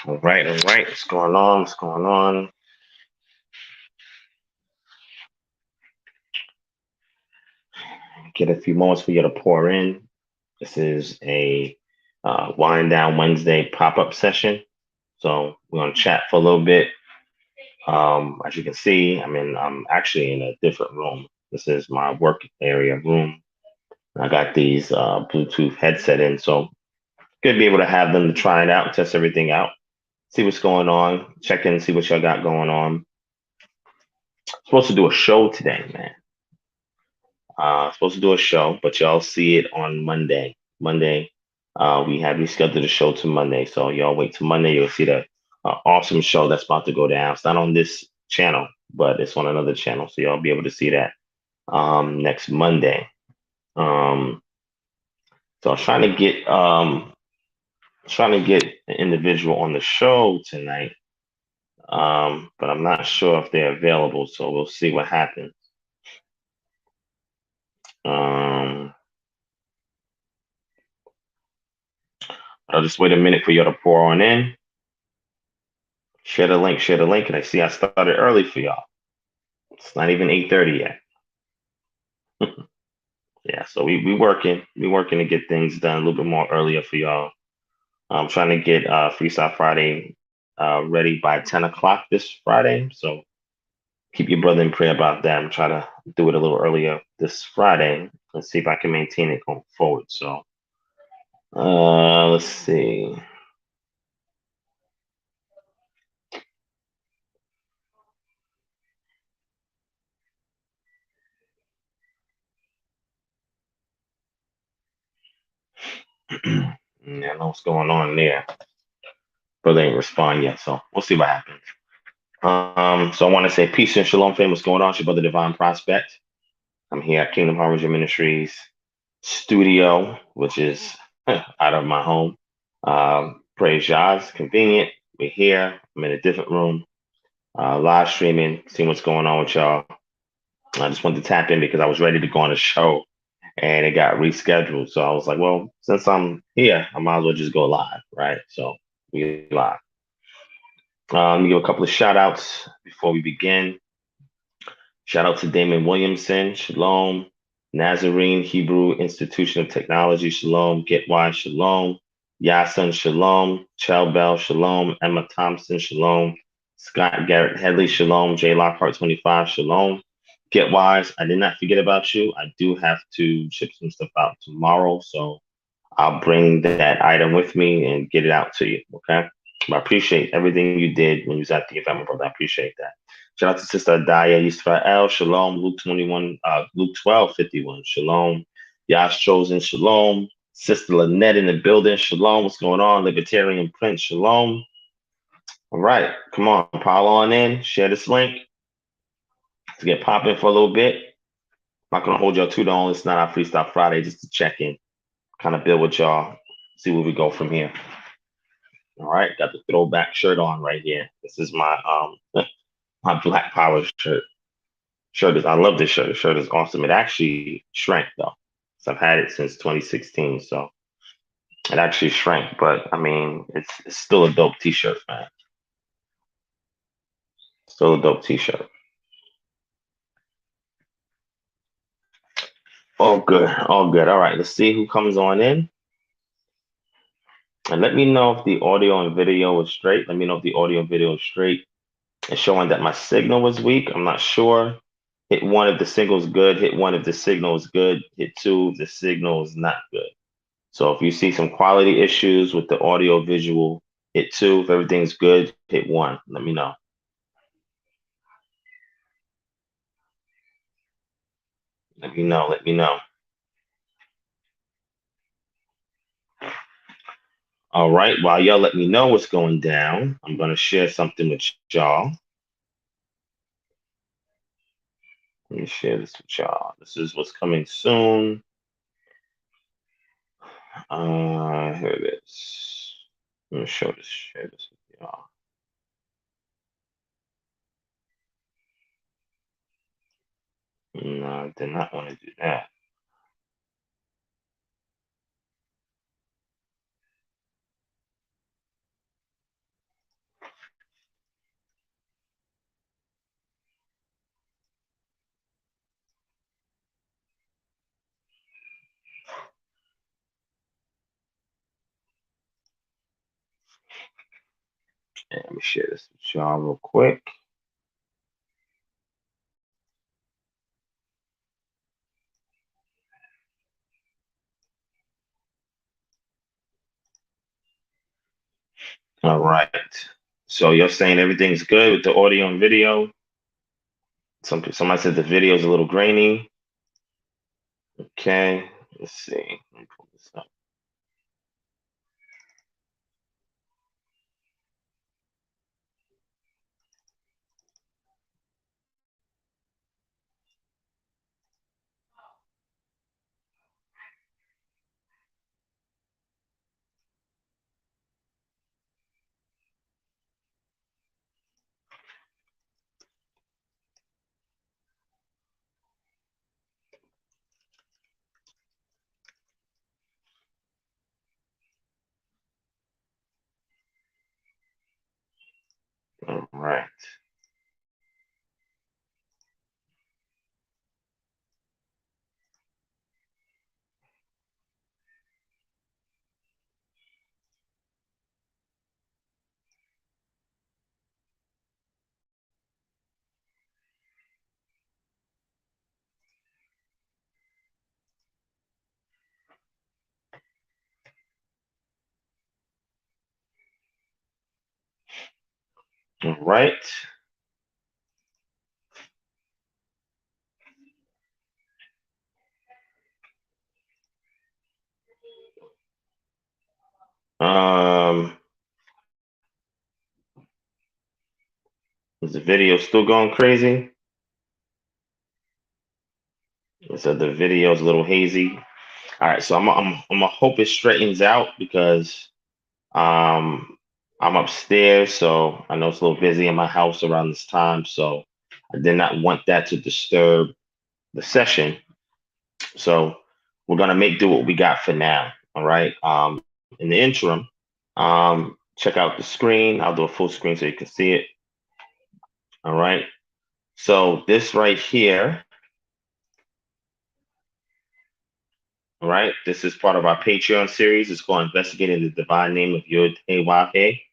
All right, all right. What's going on? What's going on? Get a few moments for you to pour in. This is a wind down Wednesday pop up session. So we're gonna chat for a little bit. As you can see, I'm actually in a different room. This is my work area room. I got these Bluetooth headset in, so good to be able to have them to try it out, test everything out, see what's going on, check in, see what y'all got going on. Supposed to do a show today, man. Supposed to do a show, but y'all see it on Monday. Monday, we have rescheduled the show to Monday, so y'all wait till Monday. You'll see the awesome show that's about to go down. It's not on this channel, but it's on another channel, so y'all be able to see that next Monday. Um, so I was trying to get an individual on the show tonight, but I'm not sure if they're available. So we'll see what happens. Um, I'll just wait a minute for you to pour on in. Share the link, and I see I started early for y'all. It's not even 8:30 yet. Yeah, so we working to get things done a little bit more earlier for y'all. I'm trying to get Freestyle Friday ready by 10 o'clock this Friday. So keep your brother in prayer about that. I'm trying to do it a little earlier this Friday and see if I can maintain it going forward. So let's see. Yeah, I know what's going on there. Brother ain't respond yet, so we'll see what happens. So I want to say peace and shalom, fam. What's going on? It's your brother Divine Prospect. I'm here at Kingdom Harbinger Ministries studio, which is out of my home. Praise Yah, it's convenient. We're here. I'm in a different room, live streaming, seeing what's going on with y'all. I just wanted to tap in because I was ready to go on a show and it got rescheduled. So I was like, well, since I'm here, I might as well just go live, right? So we live. Let me give a couple of shout outs before we begin. Shout out to Damon Williamson, Shalom, Nazarene Hebrew Institution of Technology, Shalom, Get Wise, Shalom, Yasin, Shalom, Chel Bell, Shalom, Emma Thompson, Shalom, Scott Garrett Headley, Shalom, J Lockhart 25, Shalom. Get Wise, I did not forget about you. I do have to ship some stuff out tomorrow, so I'll bring that item with me and get it out to you, okay? I appreciate everything you did when you was at the event, my brother. I appreciate that. Shout out to Sister Adaya, Yisrael, Shalom, Luke 21, Luke 12:51, Shalom, Yash Chosen, Shalom, Sister Lynette in the building, Shalom, what's going on? Libertarian Prince, Shalom. All right, come on, pile on in, share this link to get popping for a little bit. I'm not gonna hold y'all too long. It's not our Freestyle Friday, just to check in, kind of build with y'all, see where we go from here. All right, got the throwback shirt on right here. This is my my Black Power shirt. I love this shirt. The shirt is awesome. It actually shrank though. So I've had it since 2016. So it actually shrank, but I mean, it's still a dope t-shirt, man. Still a dope t-shirt. All good. All good. All right, let's see who comes on in. And let me know if the audio and video is straight. Let me know if the audio and video is straight. It's showing that my signal was weak. I'm not sure. Hit one if the signal's good. Hit one if the signal is good. Hit two if the signal is not good. So if you see some quality issues with the audio visual, hit two. If everything's good, hit one. Let me know. Let me know. Let me know. All right. While y'all let me know what's going down, I'm going to share something with y'all. Let me share this with y'all. This is what's coming soon. Here it is. Let me share this with y'all. No, I did not want to do that. And let me share this with y'all real quick. All right. So you're saying everything's good with the audio and video. Somebody said the video is a little grainy. Okay. Let's see. Let me pull this up. All right. All right. Is the video still going crazy? So the video is a little hazy. All right, so I'm gonna hope it straightens out because um I'm upstairs, so I know it's a little busy in my house around this time, so I did not want that to disturb the session. So we're gonna make do what we got for now. All right. In the interim, check out the screen. I'll do a full screen so you can see it. All right. So this right here, all right, this is part of our Patreon series. It's called Investigating the Divine Name of Yod Hey Wav Hey.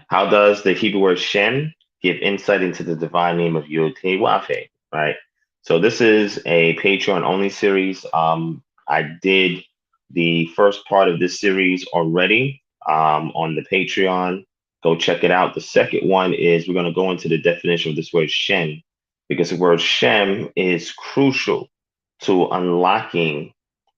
How does the Hebrew word Shem give insight into the divine name of Yod Hey Wav Hey? Right. So this is a Patreon only series. I did the first part of this series already on the Patreon. Go check it out. The second one is we're going to go into the definition of this word Shem, because the word Shem is crucial to unlocking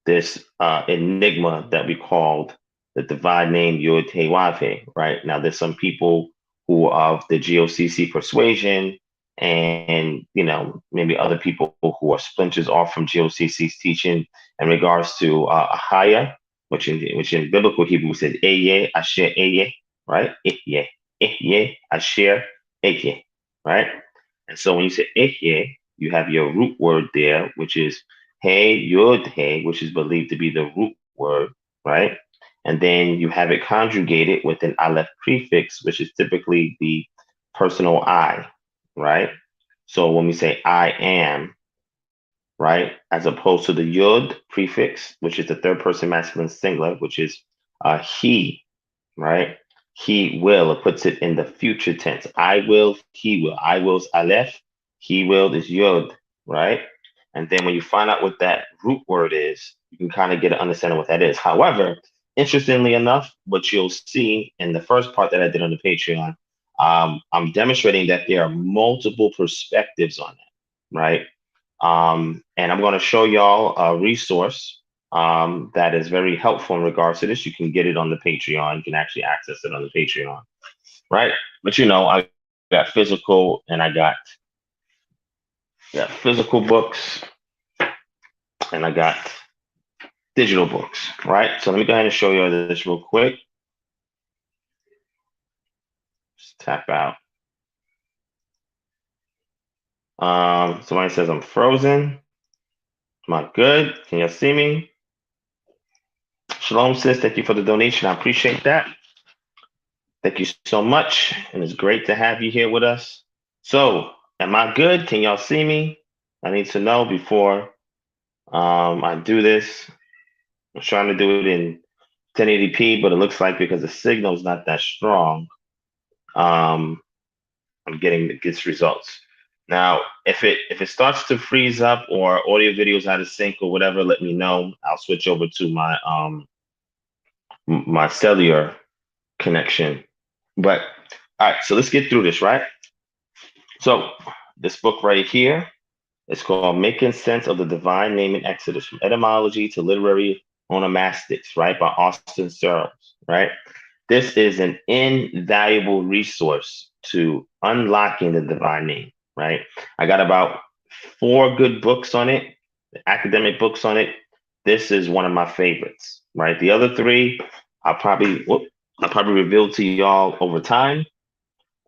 this enigma that we called the divine name Yod Hey Wav Hey. Right now, there's some people who are of the GOCC persuasion, and maybe other people who are splinters off from GOCC's teaching in regards to Ahaya, which in biblical Hebrew we said Eye Asher Eye, right? Eye Asher Eye, right? And so when you say Eye, you have your root word there, which is Hey Yod Hey, which is believed to be the root word, right? And then you have it conjugated with an Aleph prefix, which is typically the personal I, right? So when we say I am, right, as opposed to the Yod prefix, which is the third person masculine singular, which is he, right? He will, it puts it in the future tense. I will, he will. I will's Aleph, he will is Yod, right? And then when you find out what that root word is, you can kind of get an understanding what that is. However, interestingly enough, what you'll see in the first part that I did on the Patreon, I'm demonstrating that there are multiple perspectives on that, right? And I'm going to show y'all a resource that is very helpful in regards to this. You can get it on the Patreon. You can actually access it on the Patreon, right? But I got physical and I got physical books and I got digital books, right? So let me go ahead and show you this real quick. Just tap out. Somebody says I'm frozen. Am I good? Can y'all see me? Shalom, sis. Thank you for the donation. I appreciate that. Thank you so much. And it's great to have you here with us. So, am I good? Can y'all see me? I need to know before I do this. I'm trying to do it in 1080p, but it looks like because the signal is not that strong, I'm getting this results. Now, if it starts to freeze up or audio videos out of sync or whatever, let me know. I'll switch over to my cellular connection. But all right, so let's get through this, right? So this book right here is called Making Sense of the Divine Name in Exodus, from Etymology to Literary Onomastics, right? By Austin Searles, right? This is an invaluable resource to unlocking the divine name, right? I got about 4 good books on it, academic books on it. This is one of my favorites, right? The other 3, I'll probably reveal to y'all over time.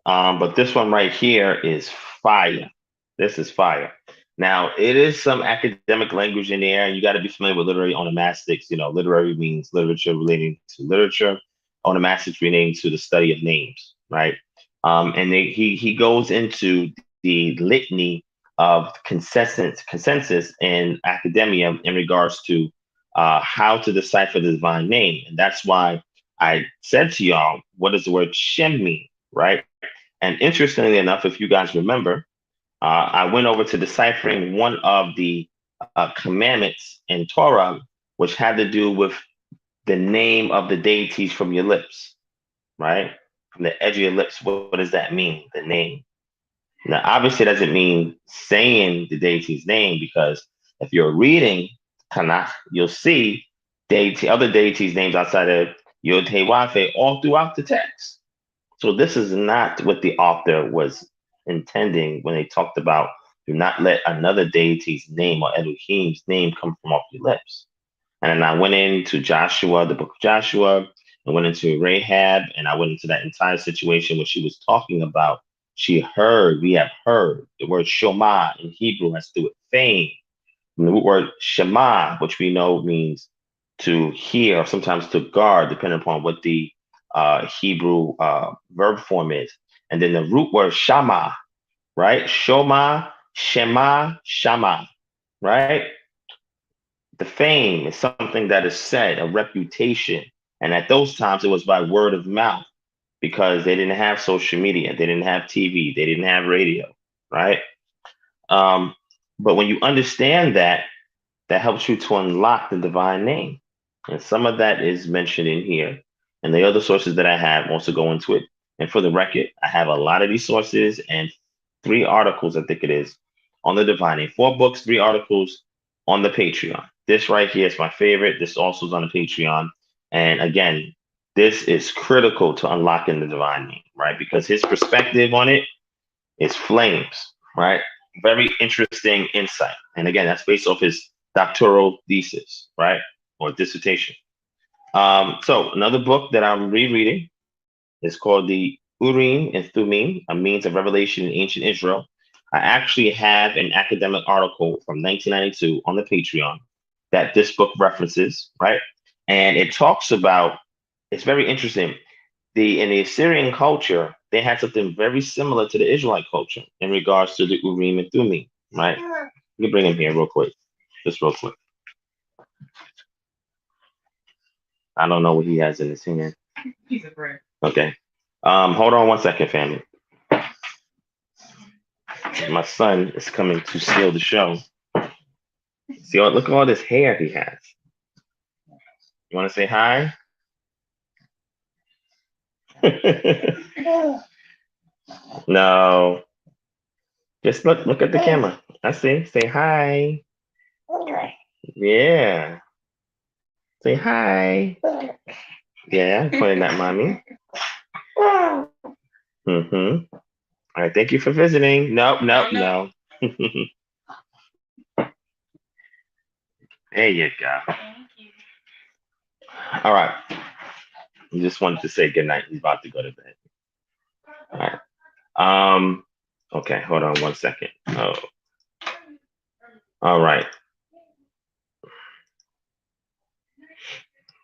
But this one right here is fire. This is fire. Now, it is some academic language in there. You got to be familiar with literary onomastics. You know, literary means literature relating to literature. Onomastics relating to the study of names, right? And he goes into the litany of consensus in academia in regards to how to decipher the divine name. And that's why I said to y'all, what does the word Shem mean, right? And interestingly enough, if you guys remember, I went over to deciphering one of the commandments in Torah, which had to do with the name of the deities from your lips, right? From the edge of your lips. What does that mean? The name. Now, obviously, it doesn't mean saying the deity's name, because if you're reading Tanakh, you'll see other deities' names outside of Yod He Wafe all throughout the text. So this is not what the author was intending when they talked about do not let another deity's name or Elohim's name come from off your lips. And then I went into Joshua, the book of Joshua, I went into Rahab, and I went into that entire situation where she was talking about we have heard. The word Shema in Hebrew has to do with fame. And the word Shema, which we know means to hear, or sometimes to guard, depending upon what the Hebrew verb form is. And then the root word Shama, right? Shoma, Shema, Shama, right? The fame is something that is said, a reputation. And at those times, it was by word of mouth, because they didn't have social media, they didn't have TV, they didn't have radio, right? But when you understand that, that helps you to unlock the divine name. And some of that is mentioned in here. And the other sources that I have also go into it. And for the record, I have a lot of these sources and 3 articles, I think it is, on the divine name. 4 books, 3 articles on the Patreon. This right here is my favorite. This also is on the Patreon. And again, this is critical to unlocking the divine name, right? Because his perspective on it is flames, right? Very interesting insight. And again, that's based off his doctoral thesis, right? Or dissertation. So another book that I'm rereading is called the Urim and Thummim, a means of revelation in ancient Israel. I actually have an academic article from 1992 on the Patreon that this book references, right? And it talks about, it's very interesting. In the Assyrian culture, they had something very similar to the Israelite culture in regards to the Urim and Thummim, right? Let me bring him here real quick, just real quick. I don't know what he has in his hand. He's a friend. Okay. Hold on one second, family. My son is coming to steal the show. See, look at all this hair he has. You want to say hi? No. Just look at the camera. I see. Say hi. Yeah. Say hi. Yeah, I'm pointing at mommy. Mm-hmm. All right, thank you for visiting. No. There you go. All right. I just wanted to say goodnight. He's about to go to bed. All right. Okay, hold on one second. Oh. All right.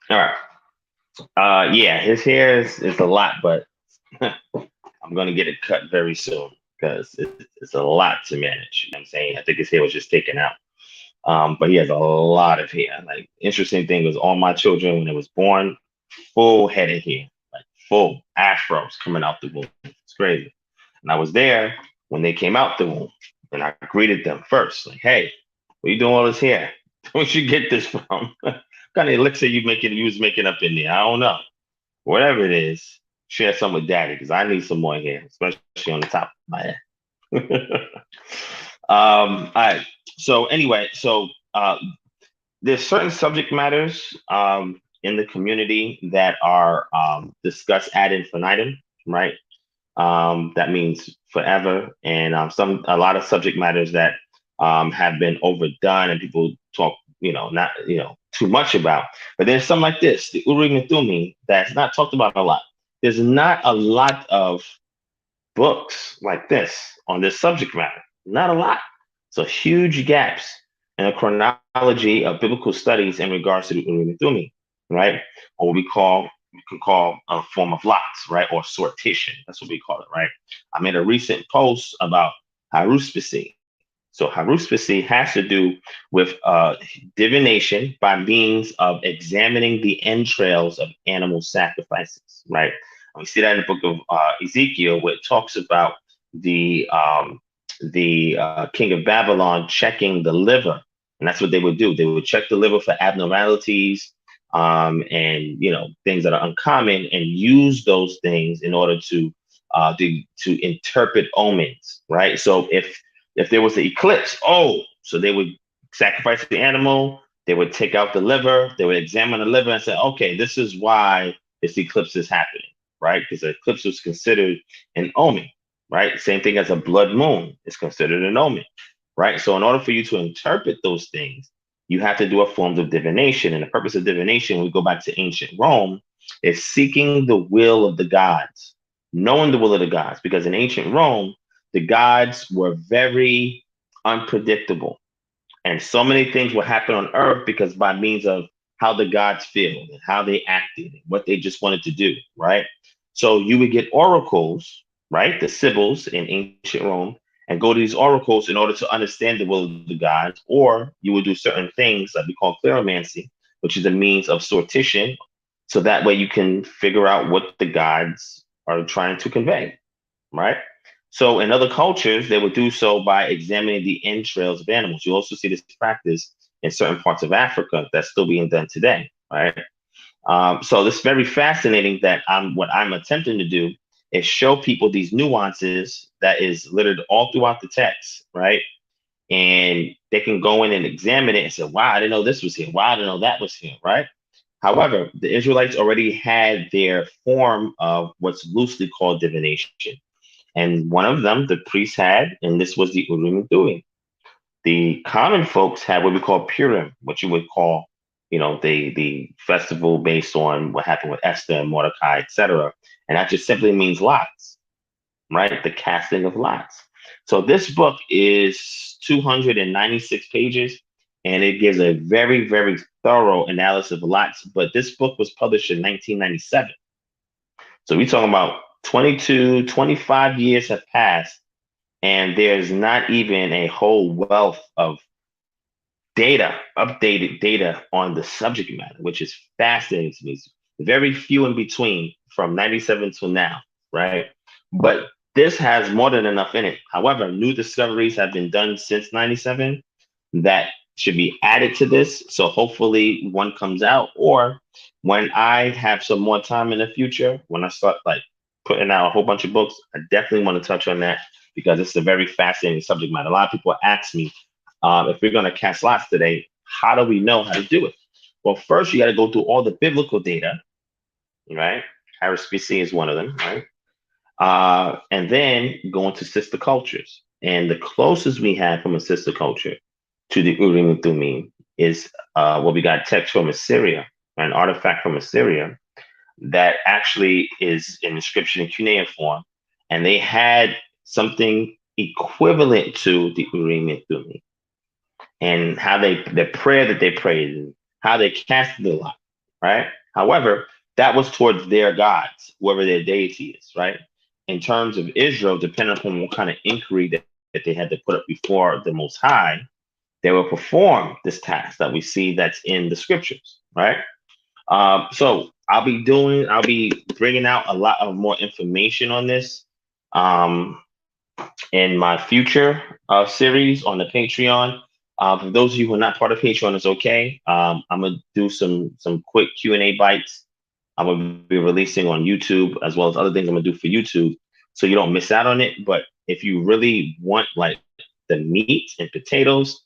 All right. Yeah, his hair is a lot, but I'm gonna get it cut very soon because it's a lot to manage. You know what I'm saying? I think his hair was just taken out. But he has a lot of hair. Like, interesting thing was, all my children, when they was born, full head of hair, like full afros coming out the womb. It's crazy. And I was there when they came out the womb, and I greeted them first, like, "Hey, where you doing all this hair? Where'd you get this from? What kind of elixir you was making up in there? I don't know. Whatever it is, share some with Daddy because I need some more hair, especially on the top of my head." All right. So anyway, there's certain subject matters in the community that are discussed ad infinitum, right? That means forever, and a lot of subject matters that have been overdone and people talk, not too much about. But there's something like this, the Urim and Thummim, that's not talked about a lot. There's not a lot of books like this on this subject matter. Not a lot. So huge gaps in the chronology of biblical studies in regards to the Urim and Thummim, right? Or what we can call a form of lots, right? Or sortition. That's what we call it, right? I made a recent post about haruspicy. So haruspicy has to do with divination by means of examining the entrails of animal sacrifices, right? And we see that in the book of Ezekiel, where it talks about the king of Babylon checking the liver, and that's what they would do. They would check the liver for abnormalities, and things that are uncommon, and use those things in order to interpret omens, right? So if there was an eclipse, so they would sacrifice the animal, they would take out the liver, they would examine the liver and say, okay, this is why this eclipse is happening, right? Because the eclipse was considered an omen, right? Same thing as a blood moon is considered an omen, right? So in order for you to interpret those things, you have to do a form of divination. And the purpose of divination, when we go back to ancient Rome, is seeking the will of the gods, knowing the will of the gods. Because in ancient Rome, the gods were very unpredictable. And so many things will happen on earth because by means of how the gods feel and how they acted and what they just wanted to do, right? So you would get oracles, right? The Sibyls in ancient Rome, and go to these oracles in order to understand the will of the gods, or you would do certain things that we call cleromancy, which is a means of sortition. So that way you can figure out what the gods are trying to convey, right? So in other cultures, they would do so by examining the entrails of animals. You also see this practice in certain parts of Africa that's still being done today, right? So this is very fascinating that what I'm attempting to do is show people these nuances that is littered all throughout the text, right? And they can go in and examine it and say, wow, I didn't know this was here. Wow, I didn't know that was here, right? However, the Israelites already had their form of what's loosely called divination. And one of them, the priest had, and this was the Urim and Thummim. The common folks had what we call Purim, what you would call, the festival based on what happened with Esther and Mordecai, etc. And that just simply means lots, right? The casting of lots. So this book is 296 pages, and it gives a very, very thorough analysis of lots. But this book was published in 1997. So we're talking about 22, 25 years have passed, and there's not even a whole wealth of data, updated data on the subject matter, which is fascinating to me. Very few in between from 97 to now, right? But this has more than enough in it. However, new discoveries have been done since 97 that should be added to this. So hopefully one comes out, or when I have some more time in the future, when I start like putting out a whole bunch of books, I definitely want to touch on that because it's a very fascinating subject matter. A lot of people ask me, if we're going to cast lots today, how do we know how to do it? Well, first you got to go through all the biblical data, right? Haruspicy is one of them, right? And then go into sister cultures. And the closest we have from a sister culture to the Urim and Thummim is what we got text from Assyria, an artifact from Assyria that actually is an inscription in cuneiform, and they had something equivalent to the Urim and Thummim, and how the prayer that they prayed, and how they casted the lot, right? However, that was towards their gods, whoever their deity is, right? In terms of Israel, depending upon what kind of inquiry that they had to put up before the Most High, they will perform this task that we see that's in the scriptures, right? So I'll be bringing out a lot of more information on this um, in my future series on the Patreon. For those of you who are not part of Patreon, it's okay. I'm gonna do some quick Q&A bites. I'm gonna be releasing on YouTube as well as other things I'm gonna do for YouTube, so you don't miss out on it. But if you really want like the meat and potatoes,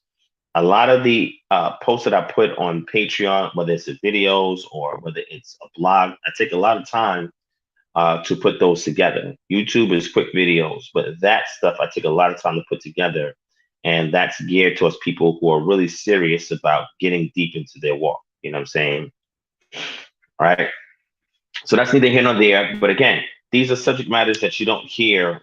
a lot of the posts that I put on Patreon, whether it's the videos or whether it's a blog, I take a lot of time to put those together. YouTube is quick videos, but that stuff I take a lot of time to put together. And that's geared towards people who are really serious about getting deep into their walk. You know what I'm saying? All right. So that's neither here nor there. But again, these are subject matters that you don't hear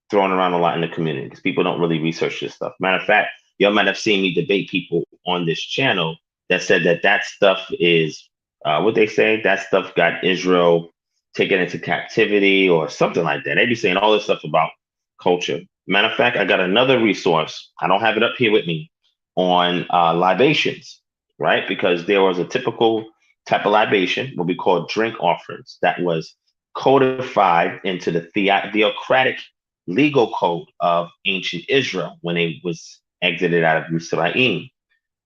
thrown around a lot in the community because people don't really research this stuff. Matter of fact, y'all might have seen me debate people on this channel that said that that stuff is what they say. That stuff got Israel taken into captivity or something like that. They be saying all this stuff about culture. Matter of fact, I got another resource. I don't have it up here with me on libations, right? Because there was a typical type of libation, what we call drink offerings, that was codified into the theocratic legal code of ancient Israel when it was exited out of Israel.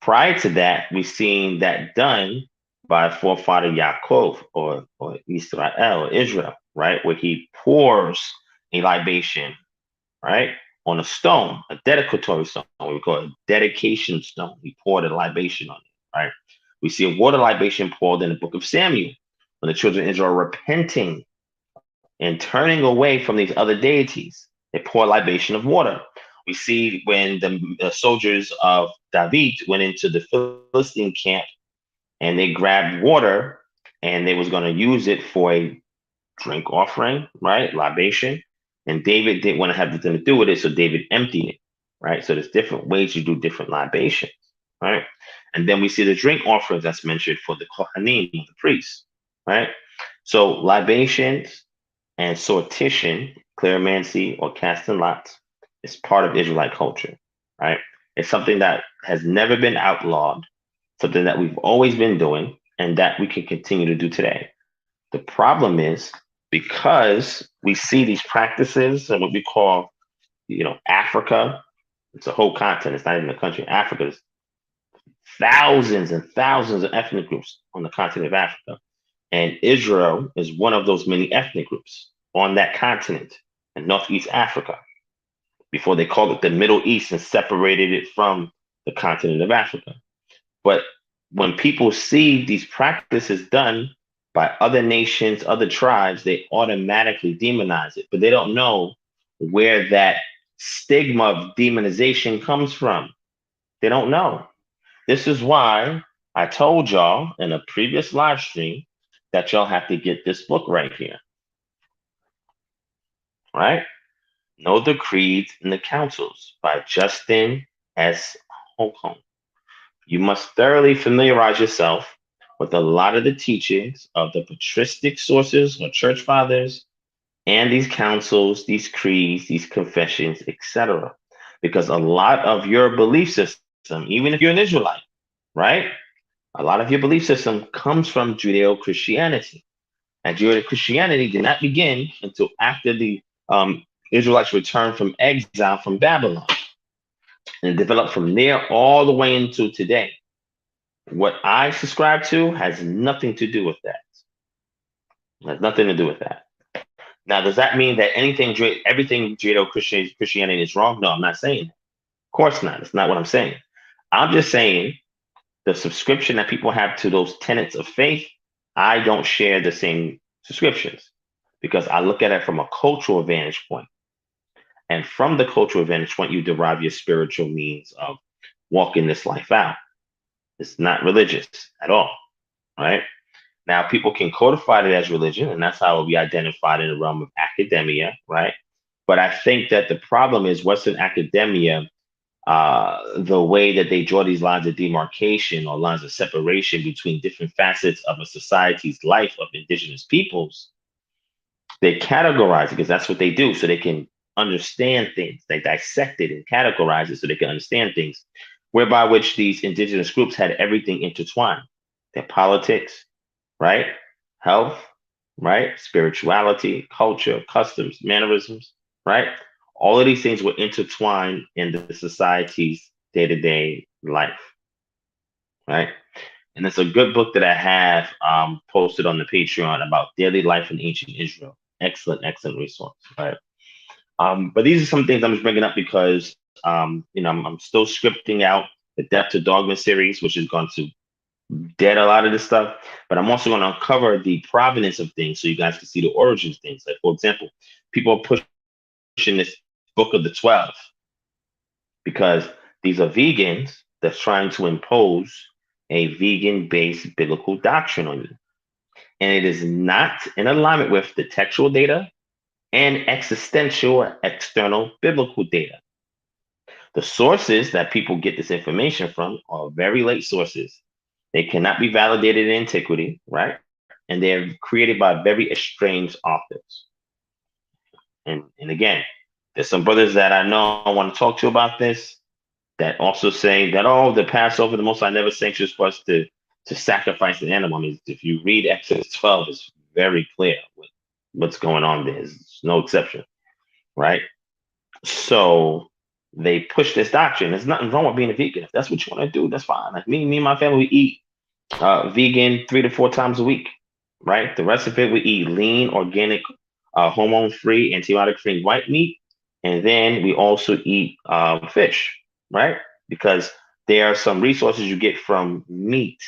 Prior to that, we've seen that done by forefather Yaakov or Israel or Israel, right? Where he pours a libation, right? On a stone, a dedicatory stone, we call it a dedication stone. He poured a libation on it, right? We see a water libation poured in the book of Samuel when the children of Israel are repenting and turning away from these other deities. They pour a libation of water. We see when the soldiers of David went into the Philistine camp and they grabbed water and they was going to use it for a drink offering, right? Libation. And David didn't want to have anything to do with it, so David emptied it, right? So there's different ways you do different libations, right? And then we see the drink offerings that's mentioned for the Kohanim, the priests, right? So libations and sortition, cleromancy or casting lots, is part of Israelite culture, right? It's something that has never been outlawed, something that we've always been doing, and that we can continue to do today. The problem is because we see these practices and what we call, Africa, it's a whole continent, it's not even a country. Africa is thousands and thousands of ethnic groups on the continent of Africa. And Israel is one of those many ethnic groups on that continent in Northeast Africa before they called it the Middle East and separated it from the continent of Africa. But when people see these practices done by other nations, other tribes, they automatically demonize it, but they don't know where that stigma of demonization comes from. They don't know. This is why I told y'all in a previous live stream that y'all have to get this book right here, right? Know the Creeds and the Councils by Justin S. Holcomb. You must thoroughly familiarize yourself with a lot of the teachings of the patristic sources or church fathers and these councils, these creeds, these confessions, etc. Because a lot of your belief system, even if you're an Israelite, right? A lot of your belief system comes from Judeo-Christianity. And Judeo-Christianity did not begin until after the Israelites returned from exile from Babylon. And it developed from there all the way into today. What I subscribe to has nothing to do with that. It has nothing to do with that. Now, does that mean that everything Judeo-Christianity is wrong? No, I'm not saying that. Of course not. It's not what I'm saying. I'm just saying the subscription that people have to those tenets of faith, I don't share the same subscriptions because I look at it from a cultural vantage point. And from the cultural vantage point, you derive your spiritual means of walking this life out. It's not religious at all, right? Now, people can codify it as religion, and that's how it will be identified in the realm of academia, right? But I think that the problem is Western academia, the way that they draw these lines of demarcation or lines of separation between different facets of a society's life of indigenous peoples, they categorize it because that's what they do, so they can understand things. They dissect it and categorize it so they can understand things, whereby which these indigenous groups had everything intertwined. Their politics, right? Health, right? Spirituality, culture, customs, mannerisms, right? All of these things were intertwined in the society's day-to-day life, right? And it's a good book that I have posted on the Patreon about daily life in ancient Israel. Excellent, excellent resource, right? But these are some things I'm just bringing up because I'm still scripting out the Death to Dogma series, which is going to dead a lot of this stuff. But I'm also going to uncover the provenance of things so you guys can see the origins of things. Like, for example, people are pushing this book of the 12 because these are vegans that's trying to impose a vegan-based biblical doctrine on you. And it is not in alignment with the textual data and existential external biblical data. The sources that people get this information from are very late sources. They cannot be validated in antiquity, right? And they're created by very estranged authors. And again, there's some brothers that I know I want to talk to about this that also say that, oh, the Passover, the Most High never sanctions for us to sacrifice an animal. I mean, if you read Exodus 12, it's very clear what's going on there. There's no exception, right? So they push this doctrine. There's nothing wrong with being a vegan. If that's what you want to do, that's fine. Like me and my family, we eat vegan 3 to 4 times a week, right? The rest of it, we eat lean, organic, hormone-free, antibiotic-free white meat. And then we also eat fish, right? Because there are some resources you get from meat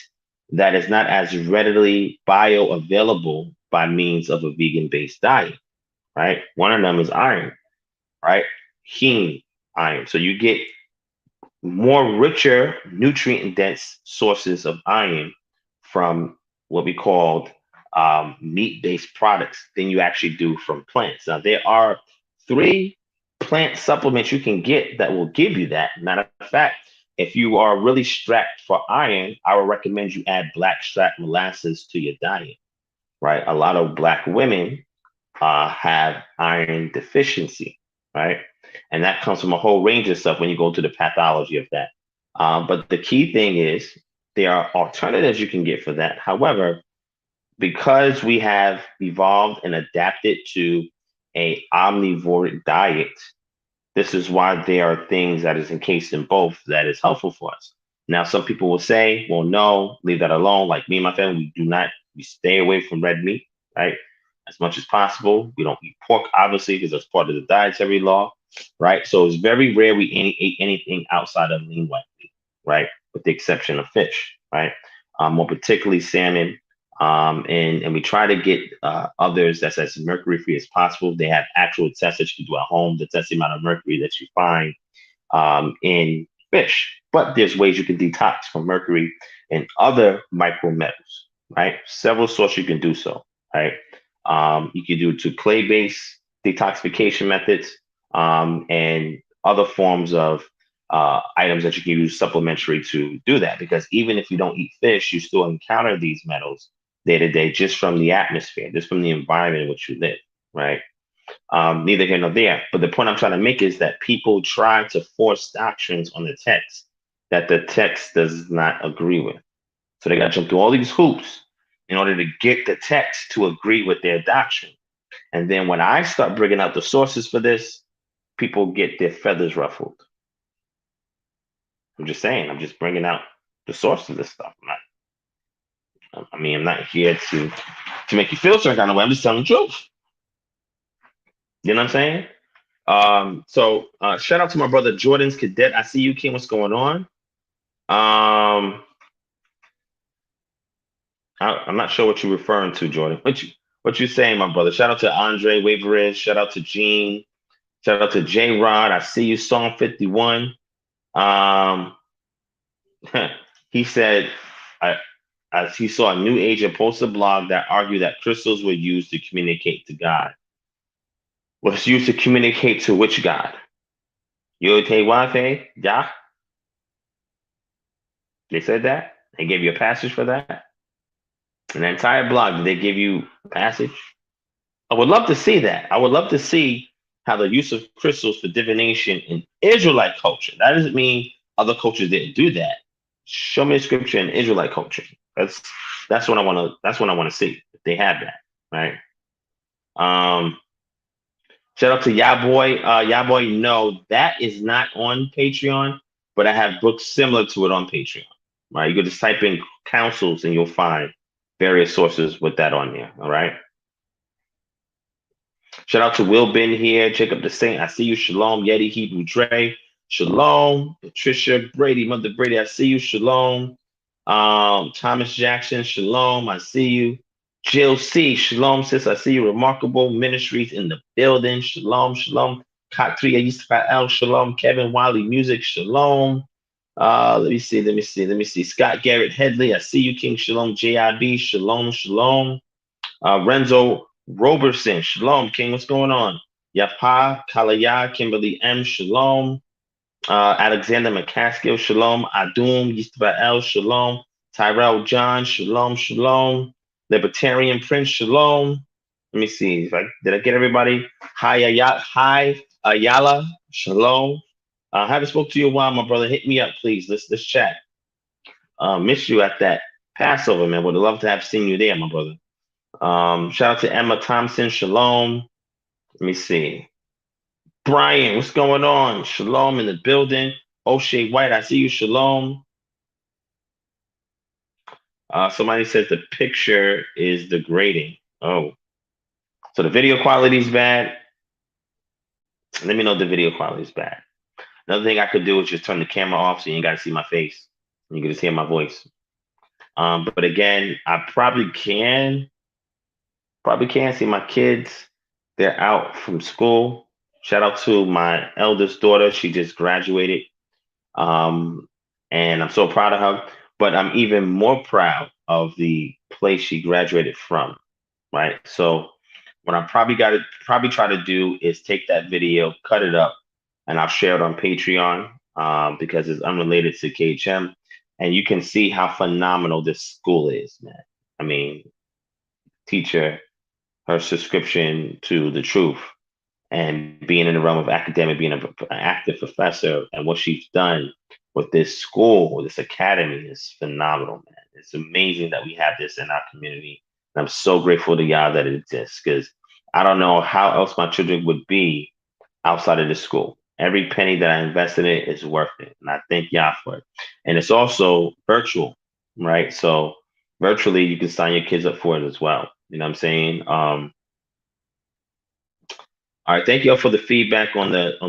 that is not as readily bioavailable by means of a vegan-based diet, right? One of them is iron, right? Heme iron. So you get more richer, nutrient dense sources of iron from what we called meat based products than you actually do from plants. Now, there are 3 plant supplements you can get that will give you that. Matter of fact, if you are really strapped for iron, I would recommend you add blackstrap molasses to your diet, right? A lot of Black women have iron deficiency, right? And that comes from a whole range of stuff when you go to the pathology of that. But the key thing is there are alternatives you can get for that. However, because we have evolved and adapted to a omnivore diet, this is why there are things that is encased in both that is helpful for us. Now, some people will say, well, no, leave that alone. Like me and my family, we stay away from red meat, right? As much as possible. We don't eat pork, obviously, because that's part of the dietary law, right? So it's very rare we eat anything outside of lean white meat, right? With the exception of fish, right? More particularly salmon. And we try to get others that's as mercury free as possible. They have actual tests that you can do at home to test the amount of mercury that you find in fish. But there's ways you can detox from mercury and other micrometals, right? Several sources you can do so, right? You can do to clay-based detoxification methods and other forms of items that you can use supplementary to do that. Because even if you don't eat fish, you still encounter these metals day to day just from the atmosphere, just from the environment in which you live, right? Neither here nor there. But the point I'm trying to make is that people try to force doctrines on the text that the text does not agree with. So they got to jump through all these hoops in order to get the text to agree with their doctrine. And then when I start bringing out the sources for this, people get their feathers ruffled. I'm just saying, I'm just bringing out the source of this stuff. I'm not here to make you feel certain kind of way. I'm just telling the truth. You know what I'm saying? So shout out to my brother Jordan's Cadet. I see you, King. What's going on? I'm not sure what you're referring to, Jordan. What you saying, my brother? Shout out to Andre Waveridge. Shout out to Gene. Shout out to J Rod. I see you, Song 51. He said, as he saw a New Age post a blog that argued that crystals were used to communicate to God. Was used to communicate to which God? Yod-Heh-Wav-Heh? Yah? They said that? They gave you a passage for that? An entire blog, did they give you a passage? I would love to see that. I would love to see how the use of crystals for divination in Israelite culture. That doesn't mean other cultures didn't do that. Show me a scripture in Israelite culture, That's what I want to. That's what I want to see. If they have that, right? Shout out to Yaboy. Yaboy, no, that is not on Patreon, but I have books similar to it on Patreon. Right? You can just type in councils and you'll find various sources with that on there. All right. Shout out to Will Ben here, Jacob the Saint. I see you. Shalom, Yeti, Hebrew Dre. Shalom, Patricia Brady, Mother Brady. I see you. Shalom. Thomas Jackson. Shalom. I see you. Jill C. Shalom, sis. I see you. Remarkable Ministries in the building. Shalom, shalom. Katria Yisrael. Shalom. Kevin Wiley Music. Shalom. Let me see. Scott Garrett Headley. I see you, King Shalom. JIB. Shalom, shalom. Renzo Roberson, Shalom, King, what's going on? Yapa, Kalaya, Kimberly M, Shalom. Alexander McCaskill, Shalom. Adum, Yisrael, Shalom. Tyrell John, Shalom, Shalom. Libertarian Prince, Shalom. Let me see. Did I get everybody? Hi, Ayala, Shalom. I haven't spoke to you in a while, my brother. Hit me up, please. Let's chat. Miss you at that Passover, man. Would love to have seen you there, my brother. Shout out to Emma Thompson. Shalom. Let me see. Brian, what's going on? Shalom in the building. O'Shea White, I see you. Shalom. Somebody says the picture is degrading. Oh, so the video quality is bad. Let me know if the video quality is bad. Another thing I could do is just turn the camera off so you ain't got to see my face. You can just hear my voice. But again, I probably can see my kids. They're out from school. Shout out to my eldest daughter. She just graduated. And I'm so proud of her. But I'm even more proud of the place she graduated from. Right. So what I probably try to do is take that video, cut it up, and I'll share it on Patreon because it's unrelated to KHM. And you can see how phenomenal this school is, man. I mean, teacher, her subscription to the truth and being in the realm of academic, being an active professor, and what she's done with this school, with this academy is phenomenal, man. It's amazing that we have this in our community. And I'm so grateful to y'all that it exists because I don't know how else my children would be outside of this school. Every penny that I invested in it is worth it. And I thank y'all for it. And it's also virtual, right? So virtually you can sign your kids up for it as well. You know what I'm saying? All right, thank y'all for the feedback on the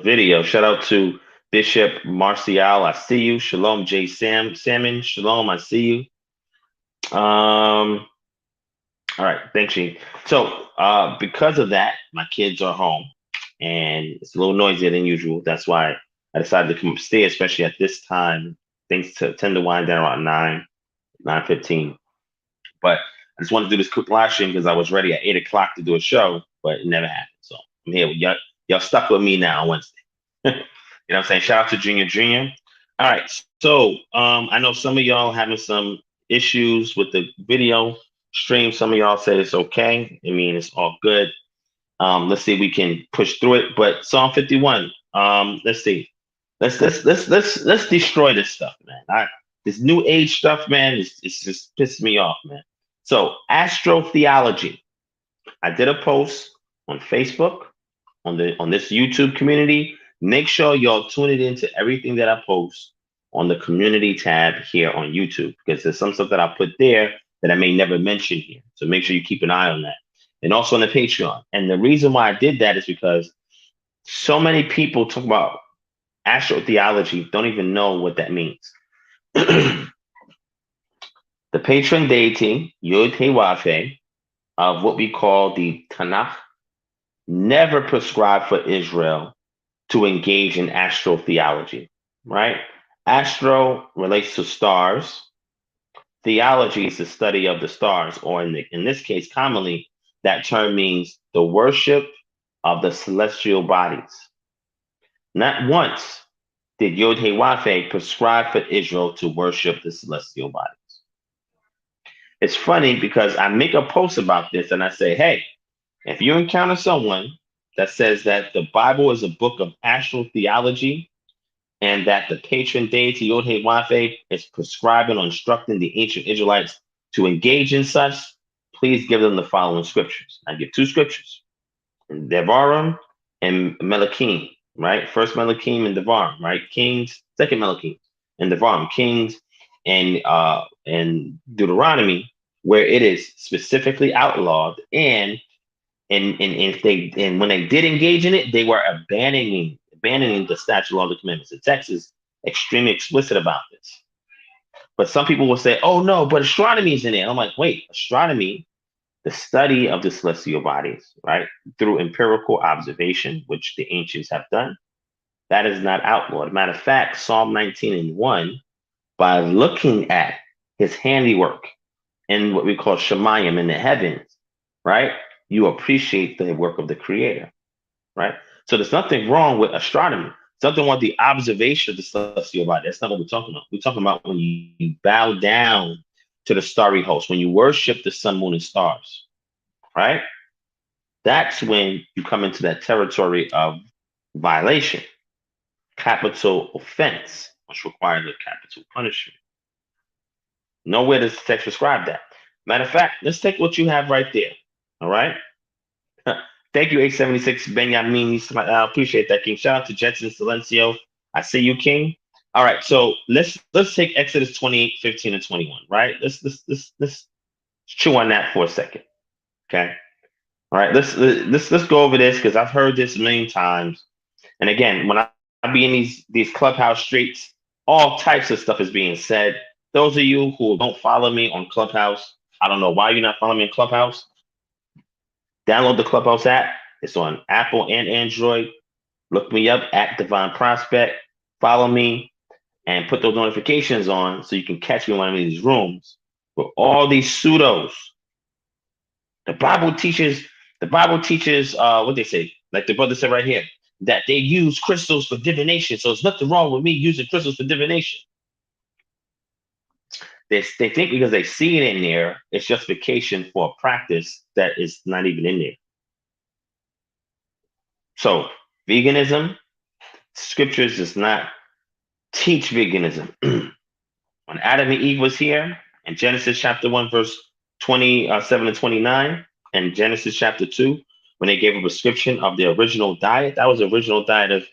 video. Shout out to Bishop Marcial. I see you. Shalom, J. Salmon. Shalom, I see you. All right, thanks, Sheen. So because of that, my kids are home and it's a little noisier than usual. That's why I decided to come upstairs, especially at this time. Things tend to wind down around 9:15. But I just wanted to do this quick live stream because I was ready at 8 o'clock to do a show, but it never happened. So I'm here. Y'all stuck with me now on Wednesday. You know what I'm saying? Shout out to Junior. All right. So I know some of y'all having some issues with the video stream. Some of y'all said it's okay. I mean, it's all good. Let's see if we can push through it. But Psalm 51. Let's see. Let's destroy this stuff, man. This new age stuff, man, it's just pissing me off, man. So Astro-theology. I did a post on Facebook, on this YouTube community. Make sure y'all tune it into everything that I post on the community tab here on YouTube, because there's some stuff that I put there that I may never mention here. So make sure you keep an eye on that. And also on the Patreon. And the reason why I did that is because so many people talk about Astro-theology, don't even know what that means. The patron deity, Yod-Heh-Wav-Heh, of what we call the Tanakh, never prescribed for Israel to engage in astro-theology, right? Astro relates to stars. Theology is the study of the stars, or in this case, commonly, that term means the worship of the celestial bodies. Not once did Yod-Heh-Wav-Heh prescribe for Israel to worship the celestial bodies. It's funny because I make a post about this and I say, hey, if you encounter someone that says that the Bible is a book of astro-theology, and that the patron deity Yod-Heh-Wav-Heh is prescribing or instructing the ancient Israelites to engage in such, please give them the following scriptures. I give two scriptures, Devarim and Melachim, right? First Melachim and Devarim, right? Kings, second Melachim and Devarim, Kings and Deuteronomy, where it is specifically outlawed, and if they and when they did engage in it, they were abandoning the statute, law, the commandments. The text is extremely explicit about this. But some people will say, "Oh no, but astronomy is in there." I'm like, wait, astronomy, the study of the celestial bodies, right, through empirical observation, which the ancients have done, that is not outlawed. Matter of fact, Psalm 19:1, by looking at his handiwork in what we call Shemayim in the heavens, right, you appreciate the work of the Creator, right? So there's nothing wrong with astronomy. Something wrong with the observation of the celestial body. That's not what we're talking about. We're talking about when you bow down to the starry host, when you worship the sun, moon, and stars, right? That's when you come into that territory of violation, capital offense, which requires a capital punishment. Nowhere does the text prescribe that. Matter of fact, let's take what you have right there. All right. Thank you, 876 Benjamin. I appreciate that, King. Shout out to Jetson Silencio. I see you, King. All right, so let's take Exodus 28, 15, and 21, right? Let's chew on that for a second. Okay. All right, let's go over this because I've heard this a million times. And again, when I be in these clubhouse streets, all types of stuff is being said. Those of you who don't follow me on Clubhouse, I don't know why you're not following me on Clubhouse. Download the Clubhouse app. It's on Apple and Android. Look me up at DivineProspect. Follow me and put those notifications on so you can catch me in one of these rooms with all these pseudos. The Bible teaches what they say, like the brother said right here, that they use crystals for divination. So there's nothing wrong with me using crystals for divination. They think because they see it in there, it's justification for a practice that is not even in there. So veganism, scriptures does not teach veganism. When Adam and Eve was here in Genesis chapter 1, verse 27 and 29, and Genesis chapter 2, when they gave a prescription of the original diet, that was the original diet of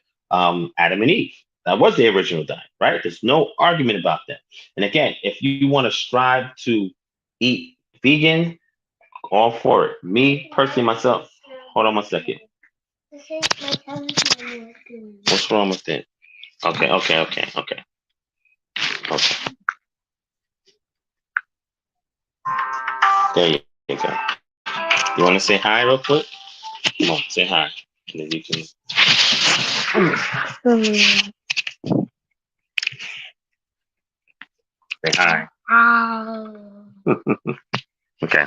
Adam and Eve. That was the original diet, right? There's no argument about that. And again, if you want to strive to eat vegan, all for it. Me personally, myself, hold on one second. What's wrong with it? Okay. There you go. You want to say hi real quick? Come on, say hi. And then you can. Say hi. Okay.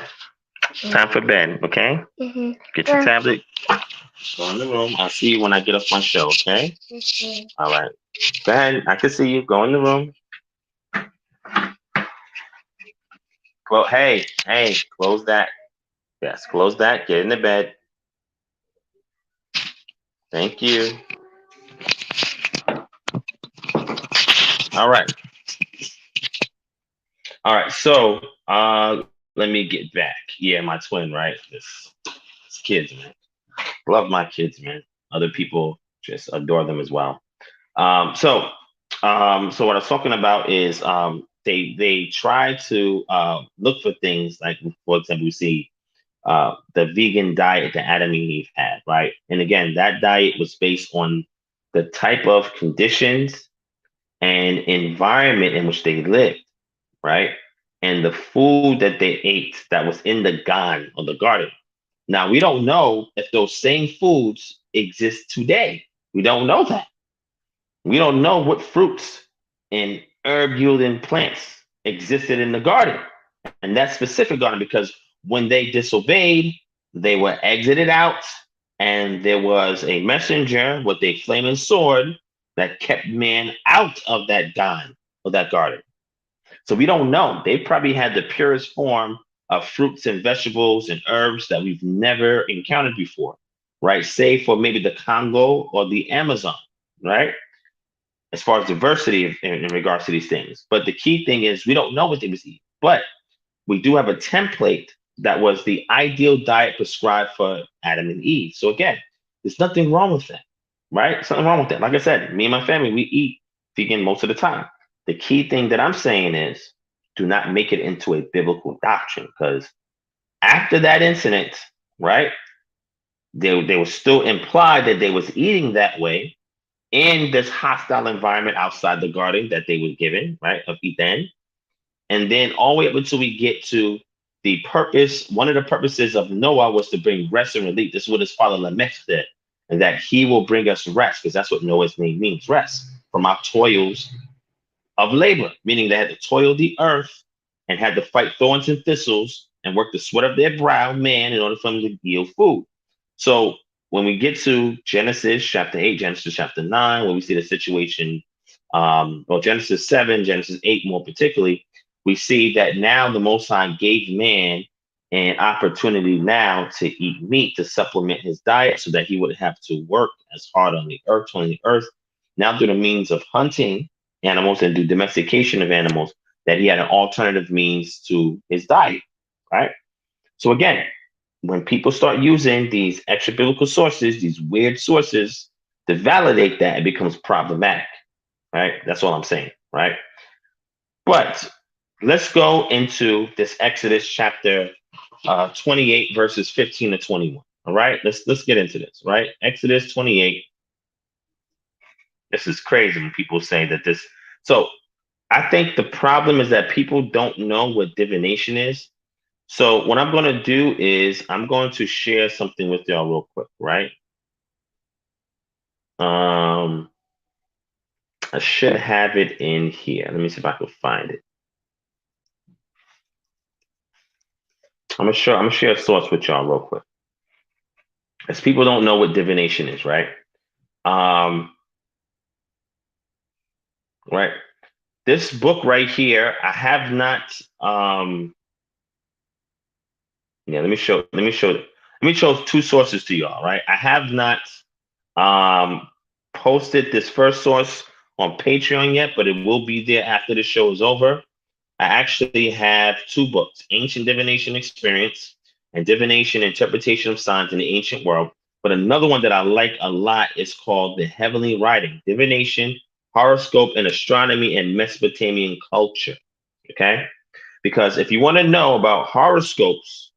Time for bed, okay? Mm-hmm. Get your tablet. Go in the room. I'll see you when I get off my show, okay? Mm-hmm. All right. Go ahead. I can see you. Go in the room. Well, hey, close that. Yes, close that. Get in the bed. Thank you. All right. So let me get back. Yeah, my twin, right? This kids, man. Love my kids, man. Other people just adore them as well. So what I was talking about is they try to look for things like, for example, we see the vegan diet that Adam and Eve had, right? And again, that diet was based on the type of conditions and environment in which they lived, right? And the food that they ate that was in the Gan or the garden. Now, we don't know if those same foods exist today. We don't know that. We don't know what fruits and herb yielding plants existed in the garden, and that specific garden, because when they disobeyed, they were exited out, and there was a messenger with a flaming sword that kept man out of that garden. So we don't know. They probably had the purest form of fruits and vegetables and herbs that we've never encountered before, right? Save for maybe the Congo or the Amazon, right? as far as diversity in regards to these things. But the key thing is we don't know what they was eating. But we do have a template that was the ideal diet prescribed for Adam and Eve. So again, there's nothing wrong with that, right? Something wrong with that. Like I said, me and my family, we eat vegan most of the time. The key thing that I'm saying is do not make it into a biblical doctrine, because after that incident, right, they were still implied that they was eating that way in this hostile environment outside the garden that they were given, right, of Eden. And then all the way up until we get to the purpose, one of the purposes of Noah was to bring rest and relief. This is what his father Lamech said, and that he will bring us rest, because that's what Noah's name means, rest from our toils of labor, meaning they had to toil the earth and had to fight thorns and thistles and work the sweat of their brow, man, in order for them to yield food. So when we get to Genesis chapter 8, Genesis chapter 9, where we see the situation, well, Genesis 7, Genesis 8 more particularly, we see that now the Most High gave man an opportunity now to eat meat to supplement his diet so that he wouldn't have to work as hard on the earth, toiling the earth. Now through the means of hunting animals and do domestication of animals, that he had an alternative means to his diet, right? So again, when people start using these extra biblical sources, these weird sources to validate that, it becomes problematic, right? That's all I'm saying, right? But let's go into this Exodus chapter 28, verses 15 to 21. All right, let's get into this, right? Exodus 28. This is crazy when people say that this. So I think the problem is that people don't know what divination is. So what I'm going to do is I'm going to share something with y'all real quick, right? I should have it in here. Let me see if I can find it. I'm gonna share a source with y'all real quick, as people don't know what divination is, right? Right. This book right here, I have not. Yeah, let me show two sources to y'all, right? I have not posted this first source on Patreon yet, but it will be there after the show is over. I actually have two books, Ancient Divination Experience and Divination Interpretation of Signs in the Ancient World. But another one that I like a lot is called The Heavenly Writing, Divination, Horoscope, and Astronomy in Mesopotamian Culture. Okay? Because if you want to know about horoscopes,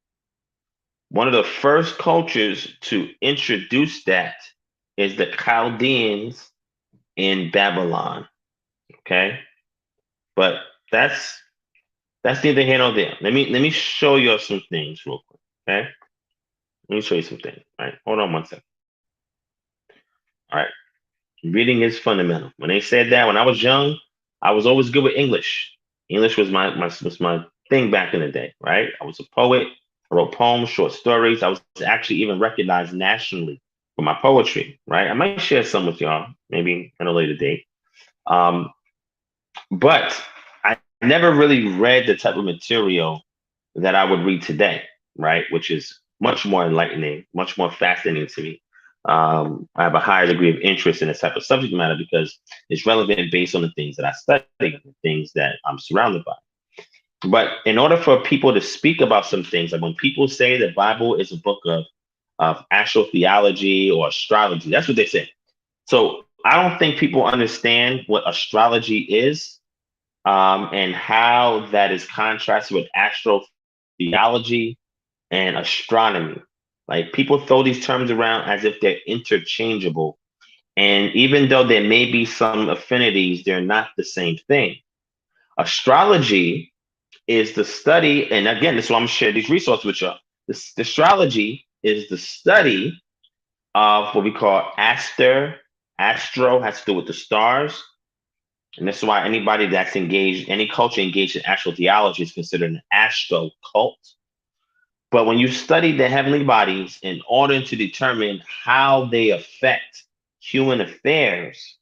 one of the first cultures to introduce that is the Chaldeans in Babylon. Okay? But that's neither here nor there. Let me show you some things real quick. Okay. Let me show you some things. All right. Hold on one second. All right. Reading is fundamental. When they said that when I was young, I was always good with English. English was my thing back in the day, right? I was a poet. I wrote poems, short stories. I was actually even recognized nationally for my poetry, right? I might share some with y'all, maybe at a later date. But I never really read the type of material that I would read today, right? Which is much more enlightening, much more fascinating to me. I have a higher degree of interest in this type of subject matter because it's relevant based on the things that I study, the things that I'm surrounded by. But in order for people to speak about some things, like when people say the Bible is a book of astro-theology or astrology, that's what they say. So I don't think people understand what astrology is, and how that is contrasted with astro-theology and astronomy. Like people throw these terms around as if they're interchangeable. And even though there may be some affinities, they're not the same thing. Astrology is the study, and again, this is why I'm sharing these resources with y'all. This astrology is the study of what we call Astro has to do with the stars. And that's why anybody that's engaged, any culture engaged in astro-theology is considered an astro cult. But when you study the heavenly bodies in order to determine how they affect human affairs,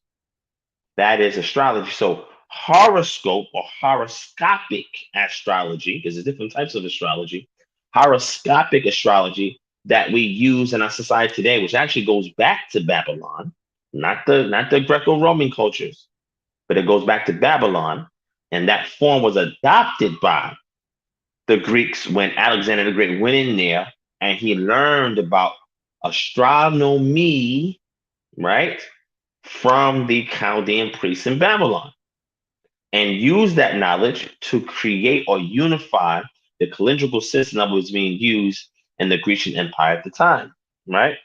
that is astrology. So horoscope or horoscopic astrology, because there's different types of astrology, horoscopic astrology that we use in our society today, which actually goes back to Babylon, not the Greco-Roman cultures, but it goes back to Babylon, and that form was adopted by the Greeks when Alexander the Great went in there and he learned about astronomy, right, from the Chaldean priests in Babylon, and used that knowledge to create or unify the calendrical system that was being used in the Grecian Empire at the time, right?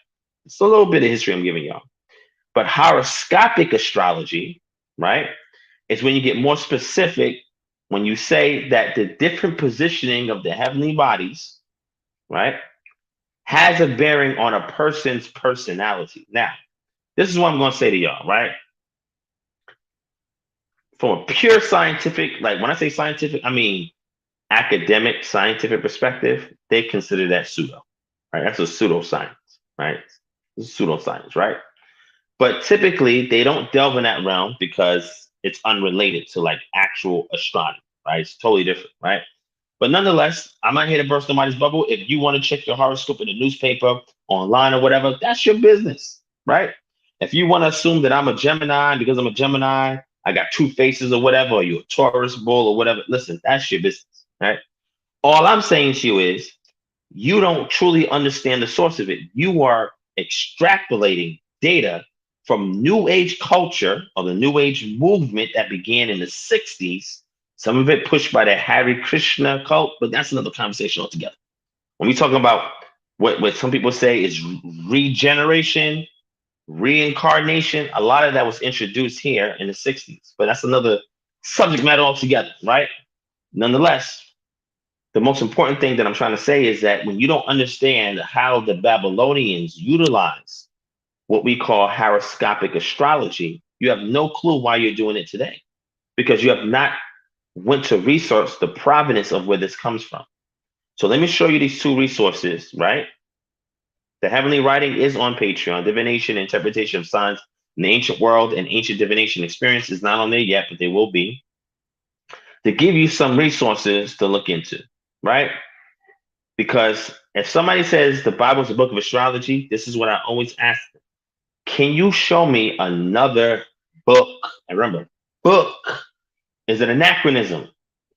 It's a little bit of history I'm giving y'all. But horoscopic astrology, right, is when you get more specific when you say that the different positioning of the heavenly bodies, right, has a bearing on a person's personality. Now, this is what I'm going to say to y'all, right? From a pure scientific, like when I say scientific, I mean academic scientific perspective, they consider that pseudo, right? That's a pseudoscience, right? It's pseudoscience, right? But typically they don't delve in that realm because it's unrelated to like actual astronomy, right? It's totally different, right? But nonetheless, I'm not here to burst somebody's bubble. If you want to check your horoscope in the newspaper, online, or whatever, that's your business, right? If you want to assume that I'm a Gemini, because I'm a Gemini, I got two faces or whatever, or you're a Taurus bull or whatever, listen, that's your business, right? All I'm saying to you is you don't truly understand the source of it. You are extrapolating data from New Age culture or the New Age movement that began in the 60s, some of it pushed by the Hare Krishna cult, but that's another conversation altogether. When we talking about what some people say is regeneration, reincarnation, a lot of that was introduced here in the 60s, but that's another subject matter altogether, right? Nonetheless, the most important thing that I'm trying to say is that when you don't understand how the Babylonians utilize what we call horoscopic astrology, you have no clue why you're doing it today because you have not went to research the provenance of where this comes from. So let me show you these two resources, right? The Heavenly Writing is on Patreon. Divination, Interpretation of Signs in the Ancient World and Ancient Divination Experience is not on there yet, but they will be. To give you some resources to look into, right? Because if somebody says the Bible is a book of astrology, this is what I always ask them. Can you show me another book? And remember, book is an anachronism.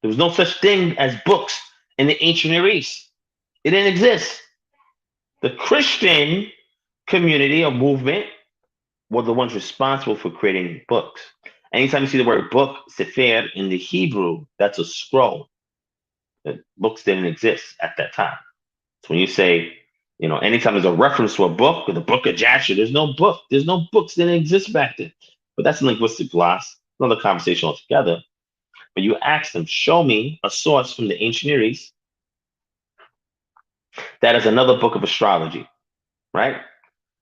There was no such thing as books in the ancient Near East. It didn't exist. The Christian community or movement were the ones responsible for creating books. Anytime you see the word book, sefer, in the Hebrew, that's a scroll. The books didn't exist at that time. So when you say, anytime there's a reference to a book or the book of Jasher, there's no book. There's no books that didn't exist back then. But that's a linguistic gloss, another conversation altogether. But you ask them, show me a source from the ancient Near East that is another book of astrology, right?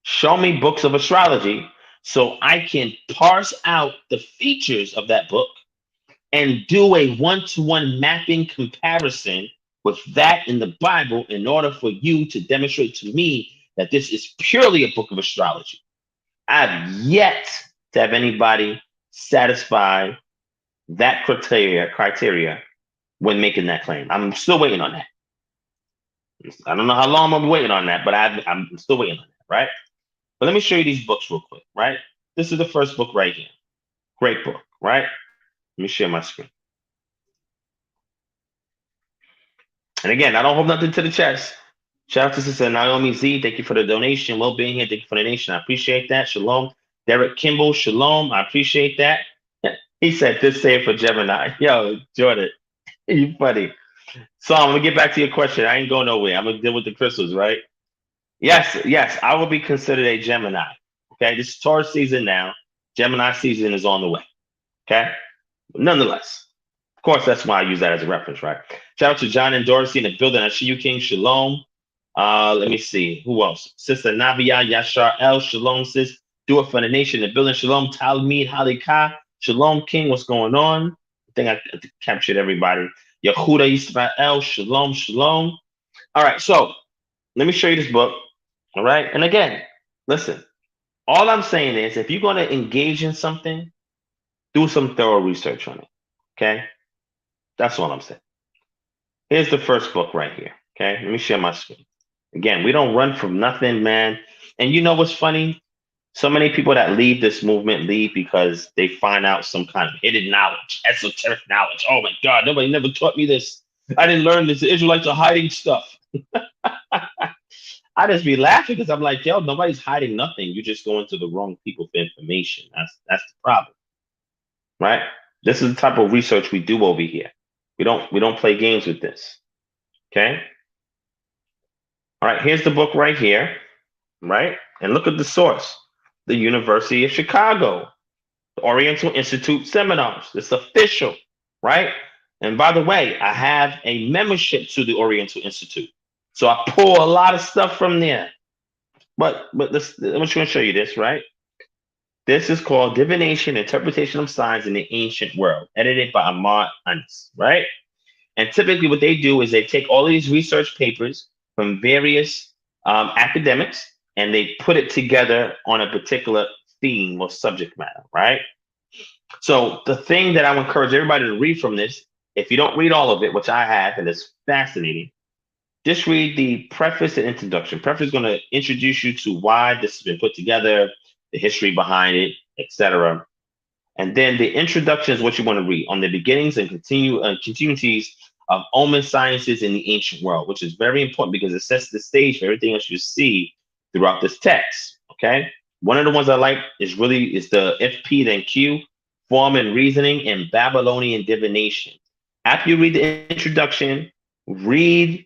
Show me books of astrology so I can parse out the features of that book and do a one-to-one mapping comparison with that in the Bible in order for you to demonstrate to me that this is purely a book of astrology. I've yet to have anybody satisfy that criteria when making that claim. I'm still waiting on that. I don't know how long I'm waiting on that, but I'm still waiting on that, right? But let me show you these books real quick, right? This is the first book right here. Great book, right? Let me share my screen. And again, I don't hold nothing to the chest. Shout out to Sister Naomi Z. Thank you for the donation. Well being here. Thank you for the donation. I appreciate that. Shalom. Derek Kimball. Shalom. I appreciate that. He said this save for Gemini. Yo, Jordan, you funny. So I'm gonna get back to your question. I ain't going nowhere. I'm gonna deal with the crystals, right? Yes, I will be considered a Gemini. Okay, this is Taurus season now. Gemini season is on the way. Okay, but nonetheless, of course, that's why I use that as a reference, right? Shout out to John and Dorsey in the building. I see you, King. Shalom. Let me see who else. Sister Navia Yashar El. Shalom, sis. Do it for the nation. The building. Shalom. Talmid Halika. Shalom, King. What's going on? I think I captured everybody. Yehuda Israel. Shalom. Shalom. All right, so let me show you this book. All right, and again, listen. All I'm saying is, if you're going to engage in something, do some thorough research on it. Okay, that's all I'm saying. Here's the first book right here. Okay, let me share my screen. Again, we don't run from nothing, man. And you know what's funny? So many people that leave this movement leave because they find out some kind of hidden knowledge, esoteric knowledge. Oh my God, nobody never taught me this. I didn't learn this. The Israelites are hiding stuff. I just be laughing because I'm like, yo, nobody's hiding nothing. You're just going to the wrong people for information. That's the problem, right? This is the type of research we do over here. We don't play games with this. Okay. All right. Here's the book right here, right? And look at the source, the University of Chicago, the Oriental Institute seminars. It's official, right? And by the way, I have a membership to the Oriental Institute, so I pull a lot of stuff from there. But this, I'm just going to show you this, right? This is called Divination, Interpretation of Signs in the Ancient World, edited by Ahmad Anis, right? And typically what they do is they take all of these research papers from various academics and they put it together on a particular theme or subject matter, right? So the thing that I would encourage everybody to read from this, if you don't read all of it, which I have, and it's fascinating, just read the preface and introduction. Preface is going to introduce you to why this has been put together, the history behind it, etc. And then the introduction is what you want to read on the beginnings and continuities of omen sciences in the ancient world, which is very important because it sets the stage for everything else you see throughout this text. Okay. One of the ones I like is the FP then Q, form and reasoning in Babylonian divination. After you read the introduction, read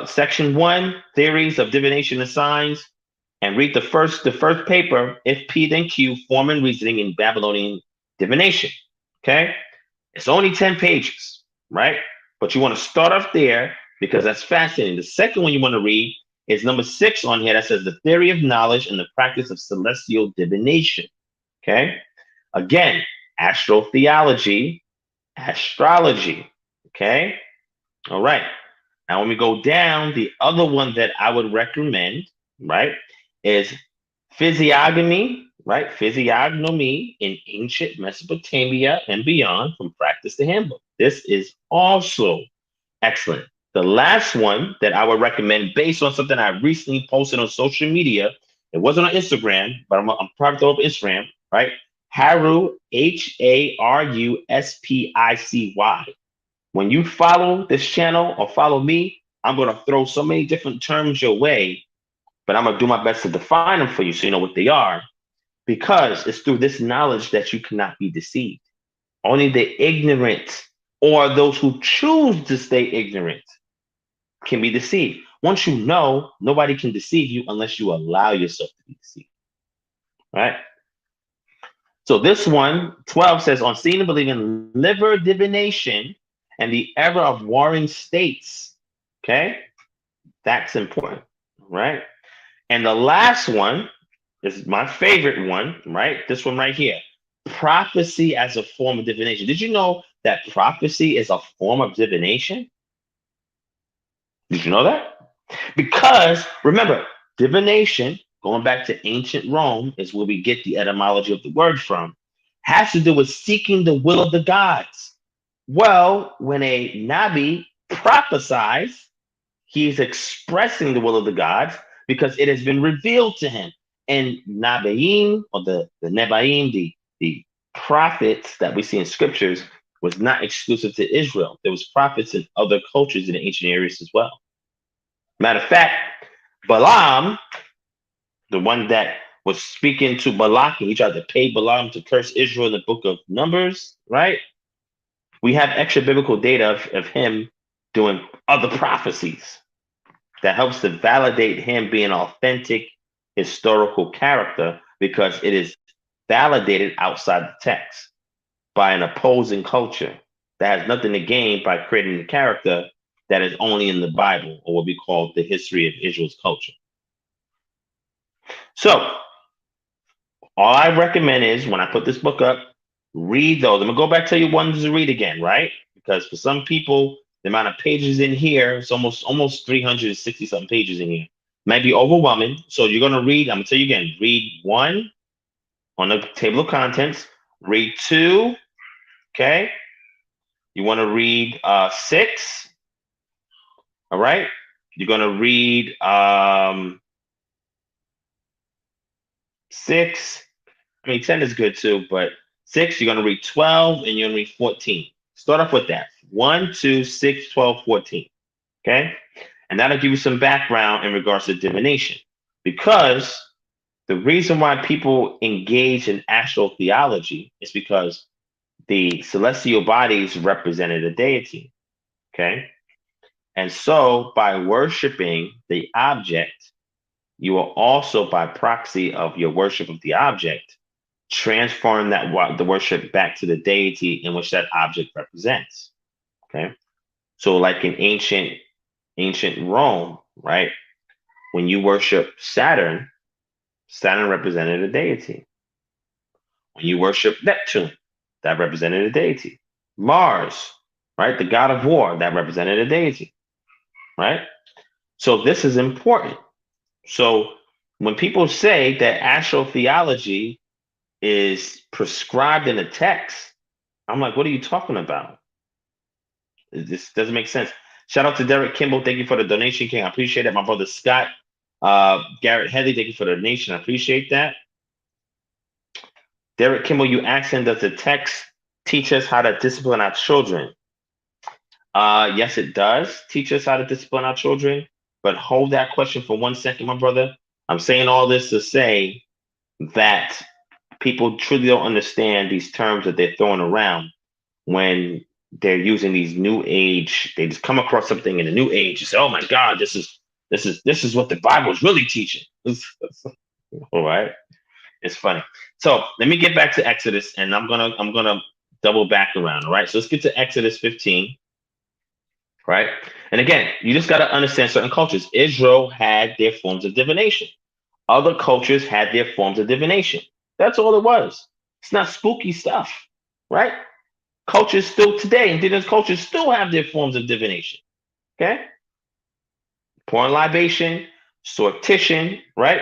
section 1, theories of divination and signs, and read the first paper, FP then Q, form and reasoning in Babylonian divination. Okay, it's only 10 pages, right? But you want to start off there because that's fascinating. The second one you want to read is number 6 on here that says the theory of knowledge and the practice of celestial divination. Okay, again, astro-theology, astrology. Okay, all right. Now, when we go down, the other one that I would recommend, right, is physiognomy, right? Physiognomy in ancient Mesopotamia and beyond, from practice to handbook. This is also excellent. The last one that I would recommend, based on something I recently posted on social media, it wasn't on Instagram, but I'm probably throw up Instagram, right? Haru, Haruspicy. When you follow this channel or follow me, I'm going to throw so many different terms your way, but I'm going to do my best to define them for you so you know what they are, because it's through this knowledge that you cannot be deceived. Only the ignorant or those who choose to stay ignorant can be deceived. Once you know, nobody can deceive you unless you allow yourself to be deceived. Right? So this one, 12 says, on seeing and believing liver divination and the error of warring states. Okay? That's important. Right? And the last one is my favorite one, right? This one right here. Prophecy as a form of divination. Did you know that prophecy is a form of divination? Did you know that? Because remember, divination, going back to ancient Rome, is where we get the etymology of the word from, has to do with seeking the will of the gods. Well, when a Nabi prophesies, he's expressing the will of the gods because it has been revealed to him. And Nabaim, or the Nebaim, the prophets that we see in scriptures, was not exclusive to Israel. There was prophets in other cultures in the ancient areas as well. Matter of fact, Balaam, the one that was speaking to Balak, and he tried to pay Balaam to curse Israel in the book of Numbers, right? We have extra biblical data of him doing other prophecies that helps to validate him being an authentic historical character because it is validated outside the text by an opposing culture that has nothing to gain by creating a character that is only in the Bible, or what we call the history of Israel's culture. So all I recommend is when I put this book up, read those. I'm gonna go back to you ones to read again, right? Because for some people, the amount of pages in here, it's almost 360 something pages in here. Might be overwhelming. So you're gonna read, I'm gonna tell you again, read 1 on the table of contents, read 2, okay? You want to read 6, all right? You're gonna read 6. I mean, 10 is good too, but 6, you're going to read 12 and you're going to read 14. Start off with that. 1, 2, 6, 12, 14. Okay? And that'll give you some background in regards to divination. Because the reason why people engage in astro-theology is because the celestial bodies represented a deity. Okay? And so by worshiping the object, you will also, by proxy of your worship of the object, transform the worship back to the deity in which that object represents. Okay. So like in ancient Rome, right? When you worship Saturn, Saturn represented a deity. When you worship Neptune, that represented a deity. Mars, right? The god of war, that represented a deity. Right? So this is important. So when people say that astro-theology is prescribed in the text, I'm like, what are you talking about? This doesn't make sense. Shout out to Derek Kimball. Thank you for the donation, King. I appreciate it. My brother Scott, Garrett Headley, thank you for the donation. I appreciate that. Derek Kimball, you asking, does the text teach us how to discipline our children? Yes, it does teach us how to discipline our children. But hold that question for 1 second, my brother. I'm saying all this to say that people truly don't understand these terms that they're throwing around when they're using these new age. They just come across something in the new age and say, "Oh my God, this is what the Bible is really teaching." All right, it's funny. So let me get back to Exodus, and I'm gonna double back around. All right, so let's get to Exodus 15. Right, and again, you just got to understand certain cultures. Israel had their forms of divination. Other cultures had their forms of divination. That's all it was. It's not spooky stuff, right? Cultures still today, indigenous cultures still have their forms of divination. Okay? Pouring libation, sortition, right?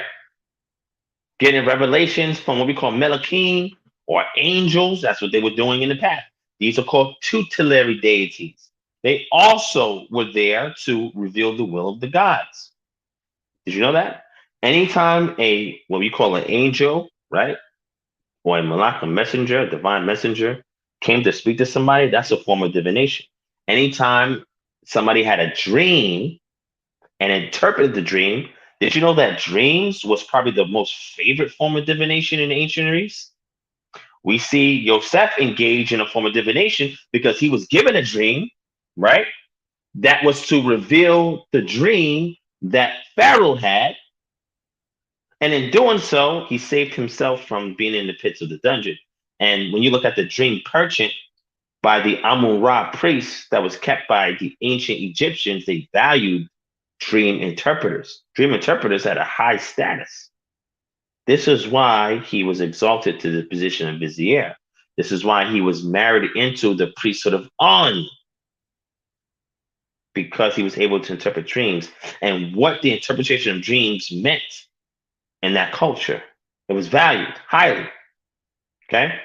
Getting revelations from what we call Melachim or angels. That's what they were doing in the past. These are called tutelary deities. They also were there to reveal the will of the gods. Did you know that? Anytime what we call an angel, right? Or a malach, a messenger, a divine messenger, came to speak to somebody, that's a form of divination. Anytime somebody had a dream and interpreted the dream, did you know that dreams was probably the most favorite form of divination in ancient Near East? We see Yosef engage in a form of divination because he was given a dream, right? That was to reveal the dream that Pharaoh had. And in doing so, he saved himself from being in the pits of the dungeon. And when you look at the dream perchant by the Amun-Ra priests that was kept by the ancient Egyptians, they valued dream interpreters. Dream interpreters had a high status. This is why he was exalted to the position of vizier. This is why he was married into the priesthood of On, because he was able to interpret dreams and what the interpretation of dreams meant in that culture. It was valued highly. Okay.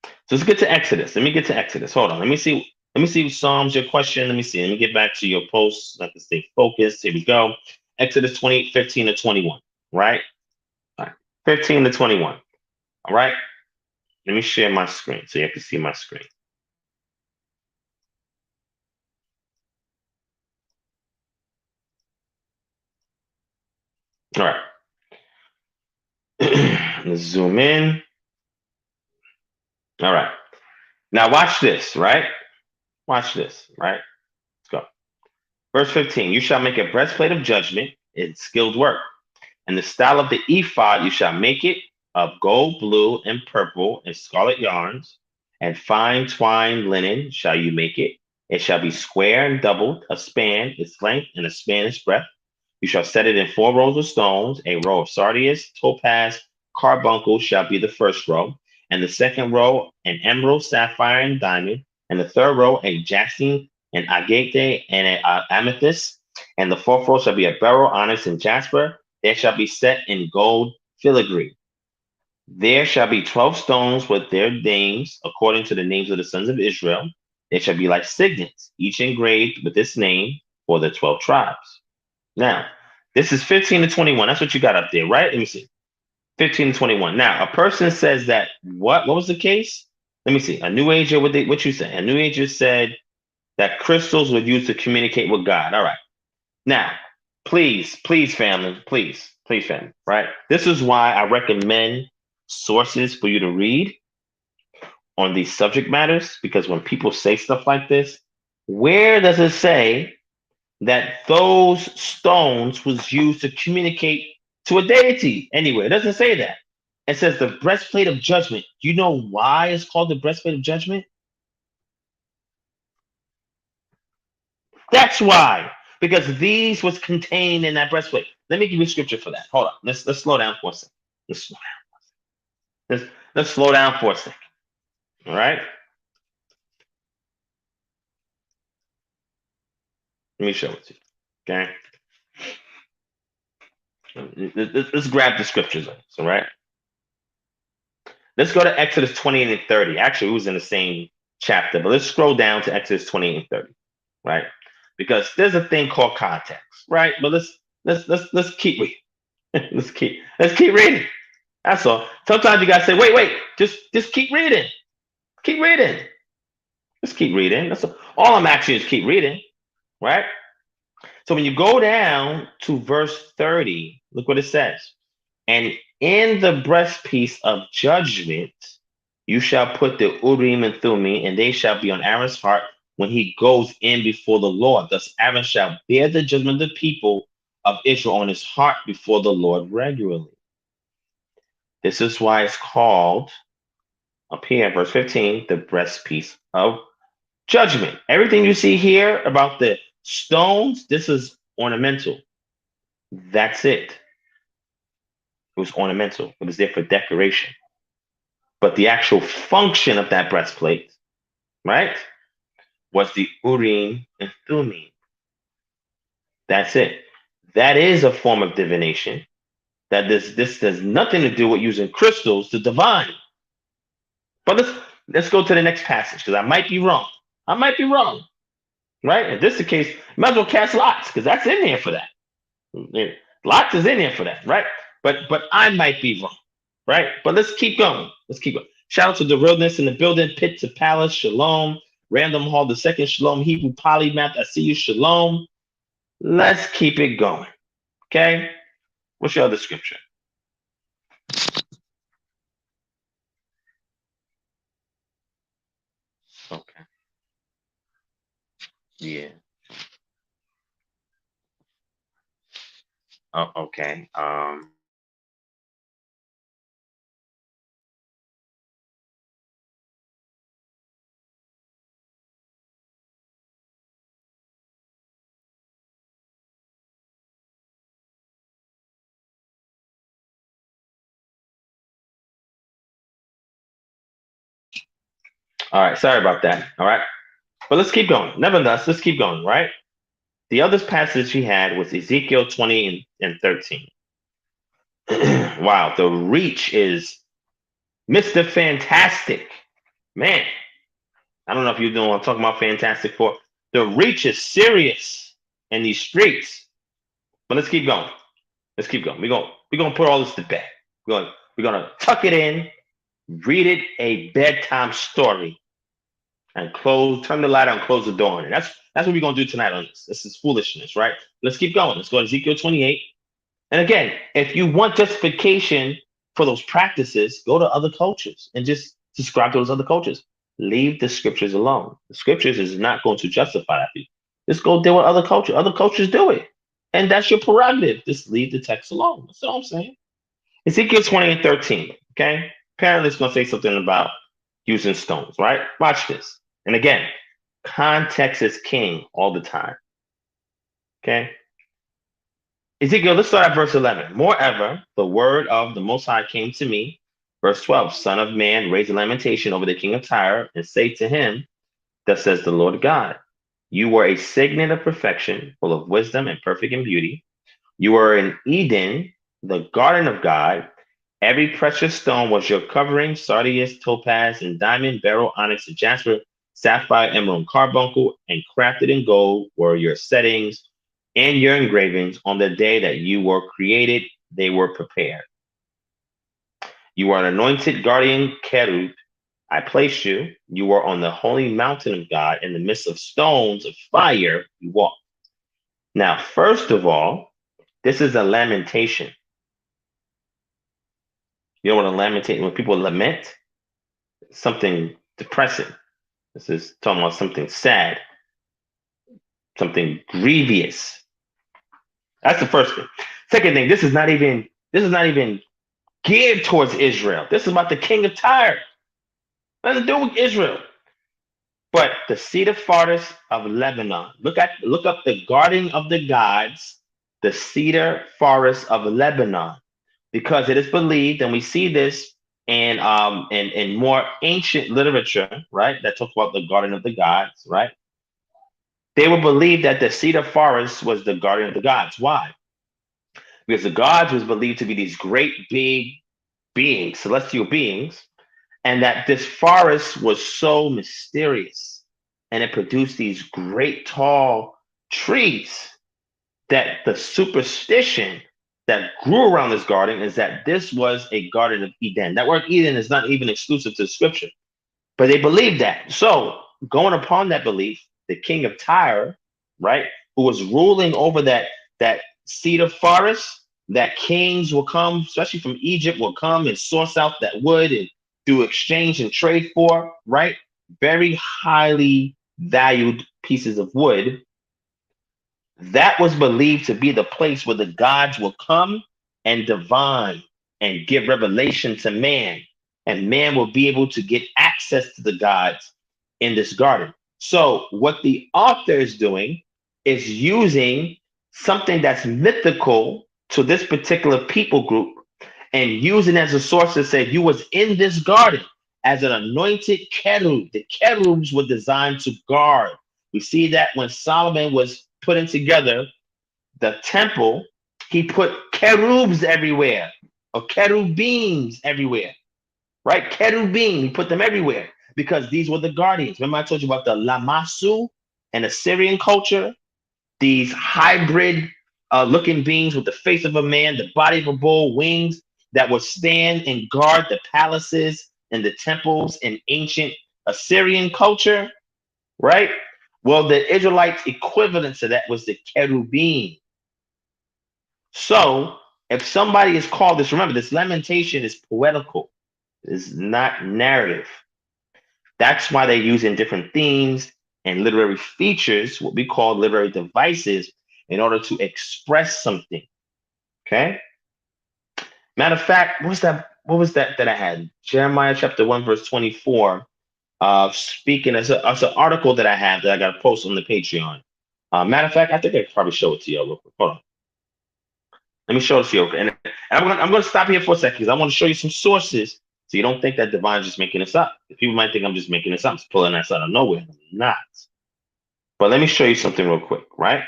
So let's get to Exodus. Let me get to Exodus. Hold on. Let me see Psalms, your question. Let me see. Let me get back to your post. Let us stay focused. Here we go. Exodus 28, 15 to 21. Right? All right. 15 to 21. All right. Let me share my screen so you can see my screen. All right. Let's zoom in. All right. Now watch this, right? Watch this, right? Let's go. Verse 15, you shall make a breastplate of judgment. It's skilled work. And the style of the ephod, you shall make it of gold, blue, and purple, and scarlet yarns, and fine twined linen shall you make it. It shall be square and doubled, a span its length, and a span its breadth. You shall set it in 4 rows of stones. A row of sardius, topaz, carbuncle shall be the first row, and the second row an emerald, sapphire, and diamond, and the third row a jasmine, an agate, and an amethyst, and the fourth row shall be a beryl, onyx, and jasper. They shall be set in gold filigree. There shall be 12 stones with their names according to the names of the sons of Israel. They shall be like signets, each engraved with its name for the 12 tribes. Now, this is 15 to 21. That's what you got up there, right? Let me see. 15 to 21. Now, a person says that what was the case? Let me see. A New Ager, what you say? A New Ager said that crystals were used to communicate with God. All right. Now, please, family, please, family, right? This is why I recommend sources for you to read on these subject matters, because when people say stuff like this, where does it say that those stones was used to communicate to a deity? Anywhere. It doesn't say that. It says the breastplate of judgment. Do you know why it's called the breastplate of judgment? That's why. Because these was contained in that breastplate. Let me give you a scripture for that. Hold on. Let's slow down for a second. Let's slow down. Let's slow down for a second. All right. Let me show it to you. Okay. Let's grab the scriptures on this. All right. Let's go to Exodus 28 and 30. Actually, it was in the same chapter, but let's scroll down to Exodus 28 and 30. Right. Because there's a thing called context. Right. But let's keep reading. let's keep reading. That's all. Sometimes you gotta say, wait, just keep reading. Keep reading. Just keep reading. That's all I'm asking is keep reading, right? So when you go down to verse 30, look what it says. And in the breastpiece of judgment, you shall put the Urim and Thummim, and they shall be on Aaron's heart when he goes in before the Lord. Thus Aaron shall bear the judgment of the people of Israel on his heart before the Lord regularly. This is why it's called, up here, verse 15, the breastpiece of judgment. Everything you see here about the stones, this is ornamental. That's it. It was ornamental. It was there for decoration. But the actual function of that breastplate, right, was the Urim and Thummim. That's it. That is a form of divination. That this has nothing to do with using crystals to divine. But let's go to the next passage, because I might be wrong. I might be wrong. Right? If this is the case, you might as well cast lots, because that's in there for that. Lots is in there for that, right? But I might be wrong, right? But let's keep going. Let's keep going. Shout out to the realness in the building, Pit to Palace, Shalom, Random Hall, the second Shalom, Hebrew Polymath, I see you, Shalom. Let's keep it going. Okay? What's your other scripture? Okay. Yeah. Oh, okay. All right, sorry about that. All right. But let's keep going. Nevertheless, let's keep going, right? The other passage he had was Ezekiel 20 and 13. Wow, the reach is Mr. Fantastic. Man, I don't know if you know what I'm talking about Fantastic for. The reach is serious in these streets. But let's keep going. Let's keep going. We're gonna put all this to bed. We're gonna tuck it in, read it a bedtime story, and turn the light on, close the door on it. That's what we're gonna do tonight on this. This is foolishness, right? Let's keep going. Let's go to Ezekiel 28. And again, if you want justification for those practices, go to other cultures and just subscribe to those other cultures. Leave the scriptures alone. The scriptures is not going to justify that for you. Just go deal with other culture. Other cultures do it. And that's your prerogative. Just leave the text alone. That's all I'm saying. Ezekiel 20 and 13. Okay. Apparently it's going to say something about using stones, right? Watch this. And again, context is king all the time. Okay. Ezekiel, let's start at verse 11. Moreover, the word of the Most High came to me. Verse 12, Son of man, raise a lamentation over the king of Tyre and say to him, thus says the Lord God, you were a signet of perfection, full of wisdom and perfect in beauty. You were in Eden, the garden of God. Every precious stone was your covering, sardius, topaz, and diamond, beryl, onyx, and jasper, sapphire, emerald, carbuncle, and crafted in gold were your settings and your engravings. On the day that you were created, they were prepared. You are an anointed guardian cherub. I placed you. You are on the holy mountain of God. In the midst of stones of fire, you walk. Now, first of all, this is a lamentation. You know what a lamentation, when people lament, something depressing. This is talking about something sad, something grievous. That's the first thing. Second thing, this is not even geared towards Israel. This is about the king of Tyre. Nothing to do with Israel. But the cedar forest of Lebanon. Look up the garden of the gods, the cedar forest of Lebanon, because it is believed, and we see this in more ancient literature, right? That talks about the garden of the gods, right? They would believe that the cedar forest was the garden of the gods. Why? Because the gods was believed to be these great big beings, celestial beings, and that this forest was so mysterious and it produced these great tall trees that the superstition that grew around this garden is that this was a garden of Eden. That word Eden is not even exclusive to scripture, but they believed that. So going upon that belief, the king of Tyre, right, who was ruling over that cedar forest, that kings will come, especially from Egypt, will come and source out that wood and do exchange and trade for, right? Very highly valued pieces of wood. That was believed to be the place where the gods will come and divine and give revelation to man, and man will be able to get access to the gods in this garden. So, what the author is doing is using something that's mythical to this particular people group and using as a source to say you was in this garden as an anointed cherub. The cherubs were designed to guard. We see that when Solomon was putting together the temple, he put cherubs everywhere, or cherubims everywhere, right? Cherubim, he put them everywhere because these were the guardians. Remember I told you about the Lamasu and Assyrian culture? These hybrid looking beings with the face of a man, the body of a bull, wings that would stand and guard the palaces and the temples in ancient Assyrian culture, right? Well, the Israelites' equivalent to that was the cherubim. So if somebody is called this, remember, this lamentation is poetical, it's not narrative. That's why they're using different themes and literary features, what we call literary devices, in order to express something. Okay. Matter of fact, what was that I had? Jeremiah chapter 1, verse 24. Speaking as an article that I have that I got to post on the Patreon. Matter of fact, I think I could probably show it to you real quick. Hold on. Let me show it to you. And I'm gonna stop here for a second because I want to show you some sources so you don't think that Divine's just making this up. People might think I'm just making this up, just pulling this out of nowhere. I'm not. But let me show you something real quick, right?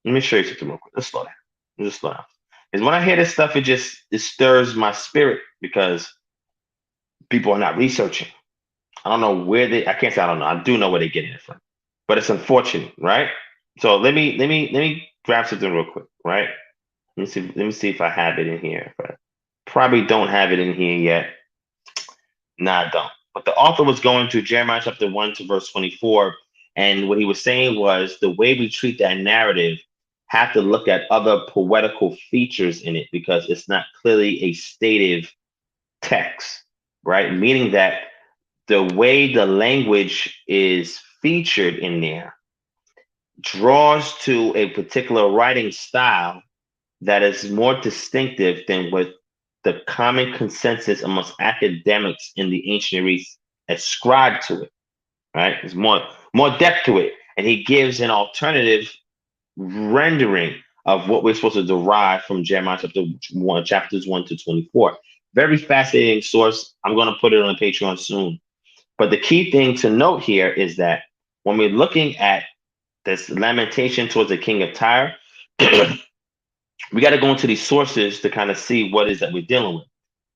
Let me show you something real quick. Let's slow down. Let's slow down. Because when I hear this stuff, it stirs my spirit because people are not researching. I don't know where I can't say I don't know. I do know where they're getting it from. But it's unfortunate, right? So let me grab something real quick, right? Let me see if I have it in here. But probably don't have it in here yet. Nah, I don't. But the author was going to Jeremiah chapter 1 to verse 24. And what he was saying was the way we treat that narrative have to look at other poetical features in it because it's not clearly a stative text, right? Meaning that the way the language is featured in there draws to a particular writing style that is more distinctive than what the common consensus amongst academics in the ancient Near East ascribed to it. Right? There's more depth to it, and he gives an alternative rendering of what we're supposed to derive from Jeremiah chapter 1, chapters 1 to 24. Very fascinating source. I'm going to put it on the Patreon soon. But the key thing to note here is that when we're looking at this lamentation towards the king of Tyre, we got to go into these sources to kind of see what is that we're dealing with.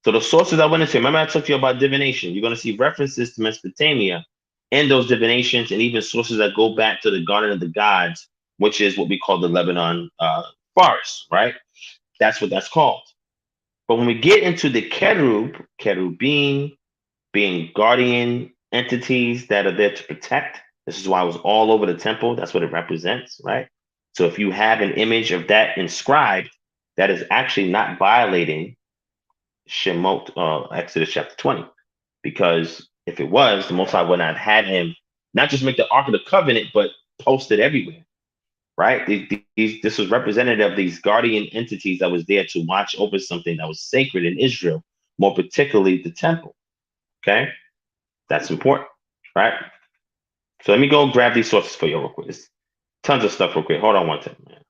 So the sources I went into, remember I talked to you about divination. You're going to see references to Mesopotamia in those divinations and even sources that go back to the Garden of the Gods, which is what we call the Lebanon forest, right? That's what that's called. But when we get into the cherubim being guardian entities that are there to protect, this is why it was all over the temple. That's what it represents, right? So if you have an image of that inscribed, that is actually not violating Shemot, Exodus chapter 20. Because if it was, the Most High would not have had him not just make the Ark of the Covenant, but post it everywhere, right? This was representative of these guardian entities that was there to watch over something that was sacred in Israel, more particularly the temple. Okay, that's important, right? So let me go grab these sources for you real quick. There's tons of stuff real quick. Hold on one second, man.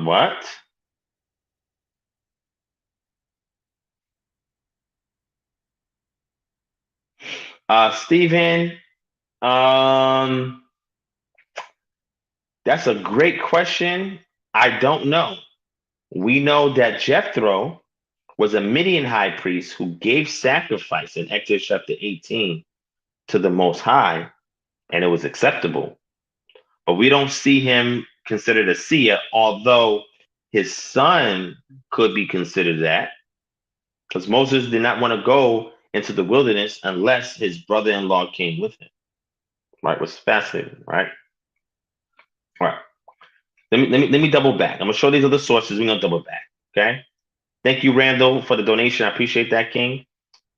What? Stephen, um, that's a great question. I don't know. We know that Jethro was a Midian high priest who gave sacrifice in Exodus chapter 18 to the Most High, and it was acceptable. But we don't see him considered a seer, although his son could be considered that, because Moses did not want to go into the wilderness unless his brother-in-law came with him. Right, was fascinating, right? All right. Let me double back. I'm gonna show these other sources. We're gonna double back. Okay. Thank you, Randall, for the donation. I appreciate that, King.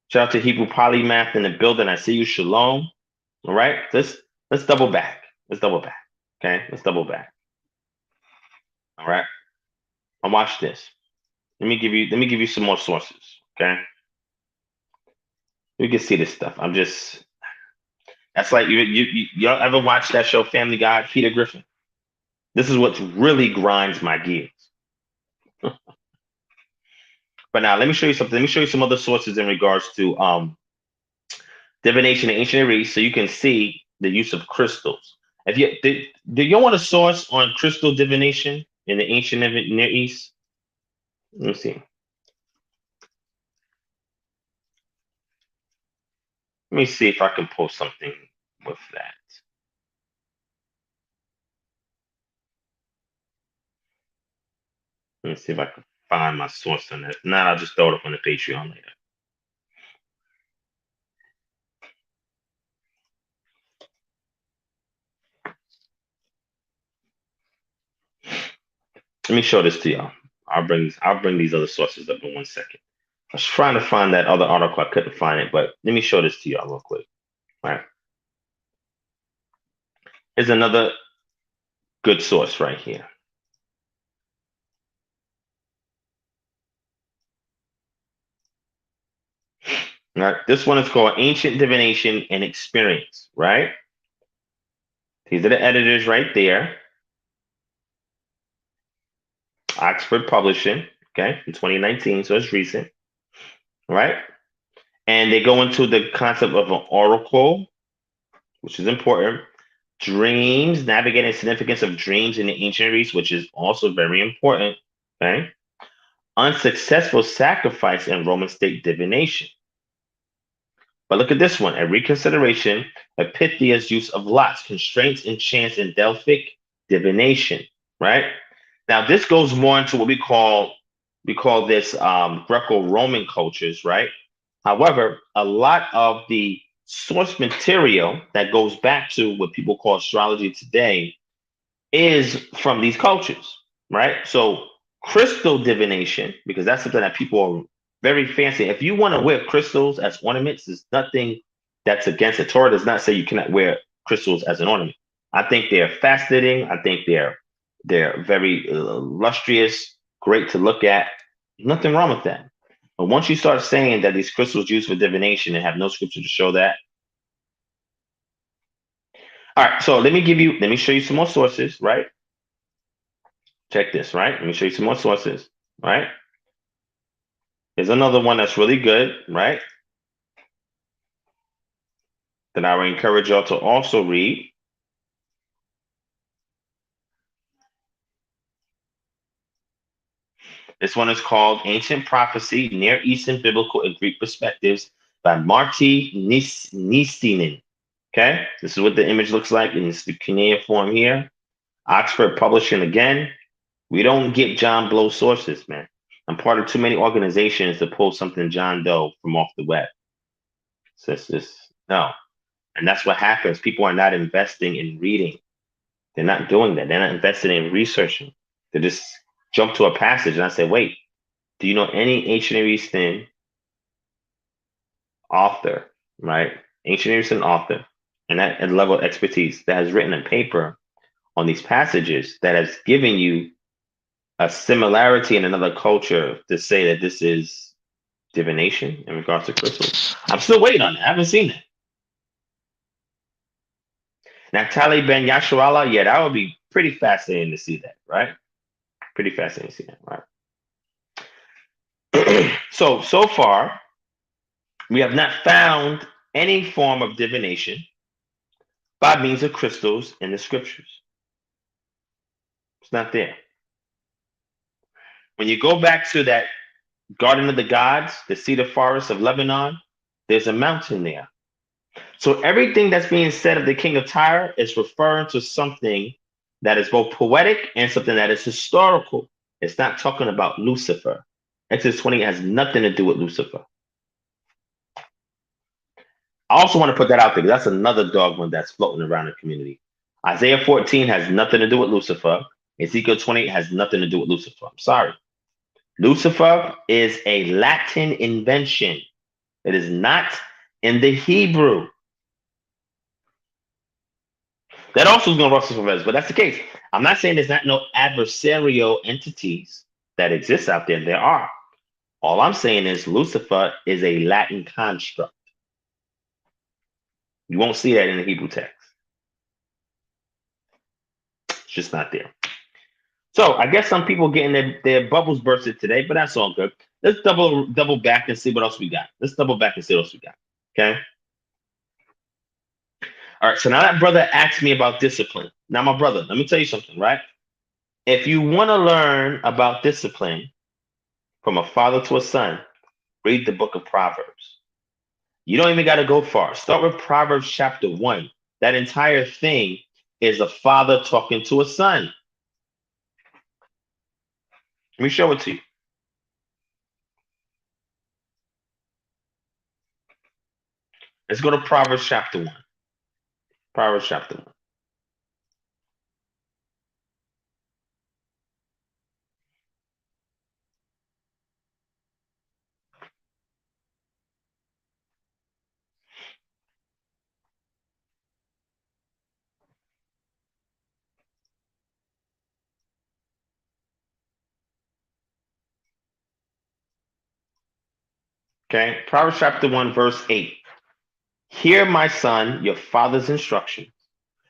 Shout out to Hebrew Polymath in the building. I see you. Shalom. All right. Let's double back. Let's double back. Okay. Let's double back. All right. And watch this. Let me give you some more sources. Okay. You can see this stuff. That's like y'all ever watch that show Family Guy, Peter Griffin? This is what really grinds my gears. But now let me show you something. Let me show you some other sources in regards to divination in ancient Near East, so you can see the use of crystals. If you do you want a source on crystal divination in the ancient Near East? Let me see. Let me see if I can post something with that. Let me see if I can find my source on that. If not, I'll just throw it up on the Patreon later. Let me show this to y'all. I'll bring these other sources up in 1 second. I was trying to find that other article. I couldn't find it, but let me show this to y'all real quick. All right. Here's another good source right here. All right. This one is called Ancient Divination and Experience, right? These are the editors right there. Oxford Publishing, okay, in 2019, so it's recent, right? And they go into the concept of an oracle, which is important. Dreams, navigating the significance of dreams in the ancient Greece, which is also very important, okay? Unsuccessful sacrifice in Roman state divination. But look at this one, a reconsideration of Pythia's use of lots, constraints, and chance in Delphic divination, right? Now this goes more into what we call this Greco-Roman cultures, right? However, a lot of the source material that goes back to what people call astrology today is from these cultures, right? So crystal divination, because that's something that people are very fancy. If you want to wear crystals as ornaments, there's nothing that's against it. Torah does not say you cannot wear crystals as an ornament. I think they're fascinating. I think they're very lustrous, great to look at. Nothing wrong with that. But once you start saying that these crystals used for divination and have no scripture to show that. All right, so let me show you some more sources, right? Check this, right? Let me show you some more sources, right? Here's another one that's really good, right? That I would encourage y'all to also read. This one is called Ancient Prophecy, Near Eastern Biblical and Greek Perspectives by Marty Nistinen. Okay, this is what the image looks like in the cuneiform form here. Oxford Publishing again. We don't get John Blow sources, man. I'm part of too many organizations to pull something John Doe from off the web. So it's just no. And that's what happens. People are not investing in reading. They're not doing that. They're not investing in researching. They just jump to a passage and I say, wait, do you know any ancient Near Eastern author, right? Ancient Near Eastern author and that level of expertise that has written a paper on these passages that has given you a similarity in another culture to say that this is divination in regards to crystals? I'm still waiting on that. I haven't seen that. Now, Taliban Yasharallah, yeah, that would be pretty fascinating to see that, right? Pretty fascinating to see that, right? So far, we have not found any form of divination by means of crystals in the scriptures. It's not there. When you go back to that Garden of the Gods, the cedar forest of Lebanon, there's a mountain there. So everything that's being said of the king of Tyre is referring to something that is both poetic and something that is historical. It's not talking about Lucifer. Exodus 20 has nothing to do with Lucifer. I also want to put that out there because that's another dogma that's floating around the community. Isaiah 14 has nothing to do with Lucifer. Ezekiel 20 has nothing to do with Lucifer. I'm sorry. Lucifer is a Latin invention. It is not in the Hebrew. That also is going to rustle some feathers, but that's the case. I'm not saying there's not no adversarial entities that exist out there. There are. All I'm saying is Lucifer is a Latin construct. You won't see that in the Hebrew text. It's just not there. So I guess some people getting their bubbles bursted today, but that's all good. Let's double back and see what else we got. Let's double back and see what else we got. Okay. All right. So now that brother asked me about discipline. Now, my brother, let me tell you something, right? If you want to learn about discipline from a father to a son, read the book of Proverbs. You don't even got to go far. Start with Proverbs chapter 1. That entire thing is a father talking to a son. Let me show it to you. Let's go to Proverbs chapter 1. Proverbs chapter 1. Okay. Proverbs chapter 1, verse 8. Hear, my son, your father's instructions,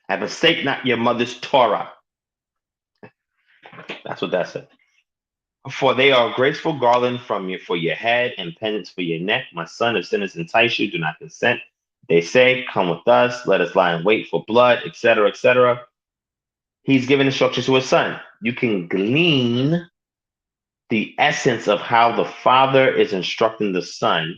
and forsake not your mother's Torah. That's what that said. For they are a graceful garland for your head and pendants for your neck. My son, if sinners entice you, do not consent. They say, come with us, let us lie in wait for blood, etc., etc. He's giving instructions to his son. You can glean the essence of how the father is instructing the son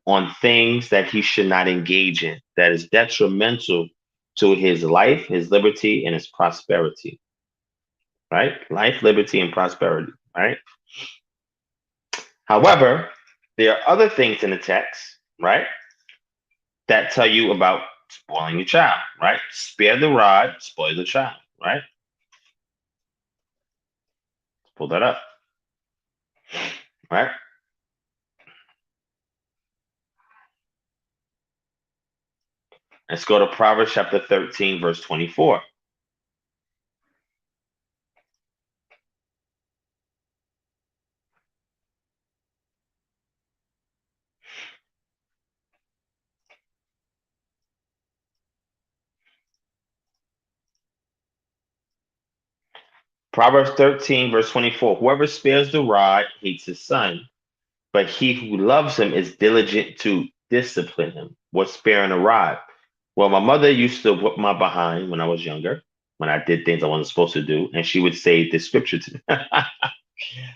on things that he should not engage in, that is detrimental to his life, his liberty, and his prosperity. Right? Life, liberty, and prosperity. Right? However, there are other things in the text, right, that tell you about spoiling your child, right? Spare the rod, spoil the child, right? Let's pull that up, right? Let's go to Proverbs chapter 13, verse 24. Proverbs 13, verse 24. Whoever spares the rod hates his son, but he who loves him is diligent to discipline him. What's sparing a rod? Well, my mother used to whip my behind when I was younger, when I did things I wasn't supposed to do, and she would say this scripture to me.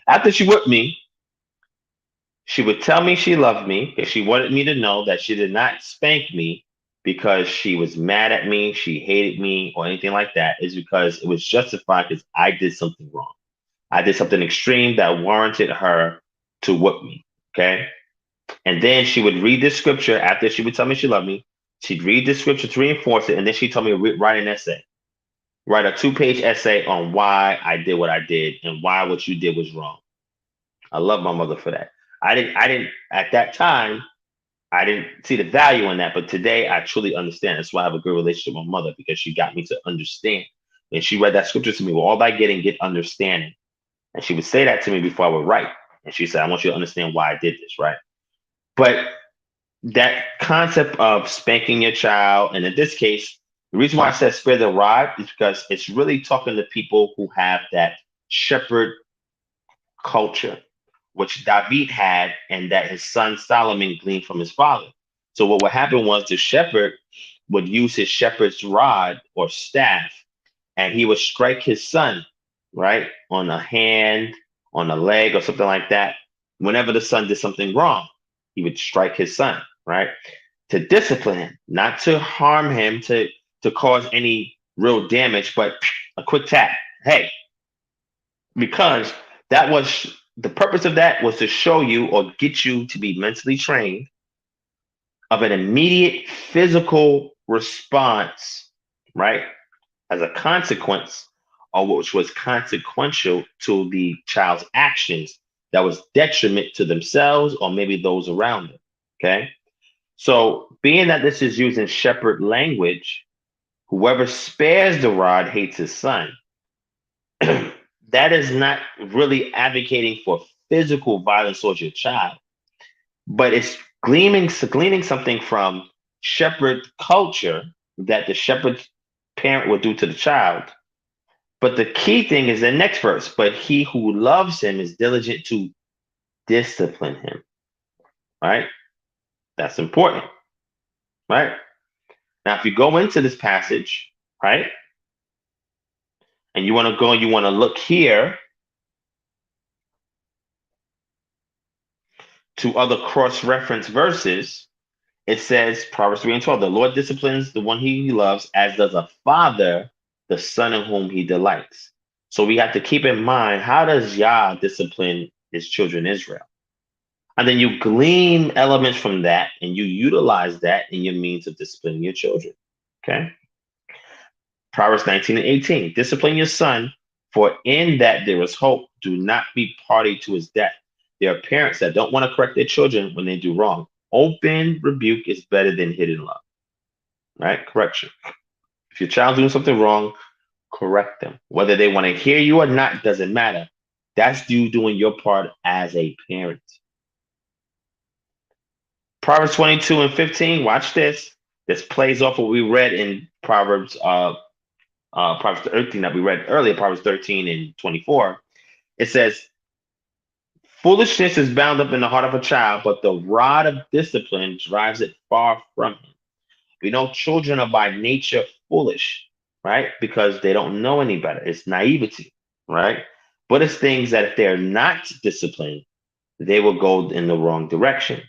After she whipped me, she would tell me she loved me because she wanted me to know that she did not spank me because she was mad at me, she hated me, or anything like that. It's because it was justified because I did something wrong. I did something extreme that warranted her to whoop me. Okay. And then she would read this scripture after she would tell me she loved me. She'd read this scripture to reinforce it. And then she'd tell me to write an essay, write a 2-page essay on why I did what I did and why what you did was wrong. I love my mother for that. At that time, I didn't see the value in that, but today I truly understand. That's why I have a good relationship with my mother, because she got me to understand. And she read that scripture to me, well, all by getting, get understanding. And she would say that to me before I would write. And she said, I want you to understand why I did this, right? But that concept of spanking your child, and in this case, the reason why I said spare the rod is because it's really talking to people who have that shepherd culture, which David had, and that his son Solomon gleaned from his father. So what would happen was the shepherd would use his shepherd's rod or staff, and he would strike his son, right, on a hand, on a leg, or something like that. Whenever the son did something wrong, he would strike his son, right, to discipline him, not to harm him, to cause any real damage, but a quick tap. Hey, because that was the purpose of that, was to show you or get you to be mentally trained of an immediate physical response, right, as a consequence, or which was consequential to the child's actions that was detriment to themselves or maybe those around them. Okay. So being that this is using shepherd language, whoever spares the rod hates his son. That is not really advocating for physical violence towards your child, but it's gleaning something from shepherd culture that the shepherd parent would do to the child. But the key thing is the next verse. But he who loves him is diligent to discipline him. Right? That's important. Right? Now, if you go into this passage, right, and you want to go and you want to look here to other cross-reference verses, it says, Proverbs 3 and 12, the Lord disciplines the one he loves, as does a father the son in whom he delights. So we have to keep in mind, how does Yah discipline his children Israel? And then you glean elements from that and you utilize that in your means of disciplining your children. Okay. Proverbs 19 and 18, discipline your son, for in that there is hope. Do not be party to his death. There are parents that don't want to correct their children when they do wrong. Open rebuke is better than hidden love. Right? Correction. If your child's doing something wrong, correct them. Whether they want to hear you or not doesn't matter. That's you doing your part as a parent. Proverbs 22 and 15, watch this. This plays off what we read in Proverbs 13 that we read earlier, Proverbs 13 and 24. It says, foolishness is bound up in the heart of a child, but the rod of discipline drives it far from him. We know children are by nature foolish, right? Because they don't know any better. It's naivety, right? But it's things that if they're not disciplined, they will go in the wrong direction.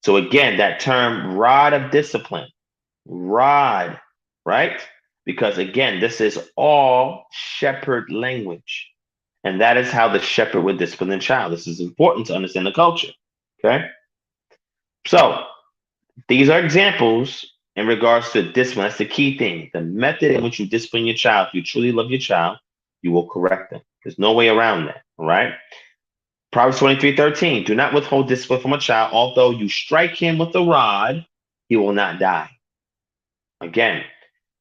So again, that term rod of discipline, rod, right? Because again, this is all shepherd language. And that is how the shepherd would discipline the child. This is important to understand the culture. Okay. So these are examples in regards to discipline. That's the key thing. The method in which you discipline your child, if you truly love your child, you will correct them. There's no way around that. All right. Proverbs 23:13. Do not withhold discipline from a child. Although you strike him with a rod, he will not die. Again,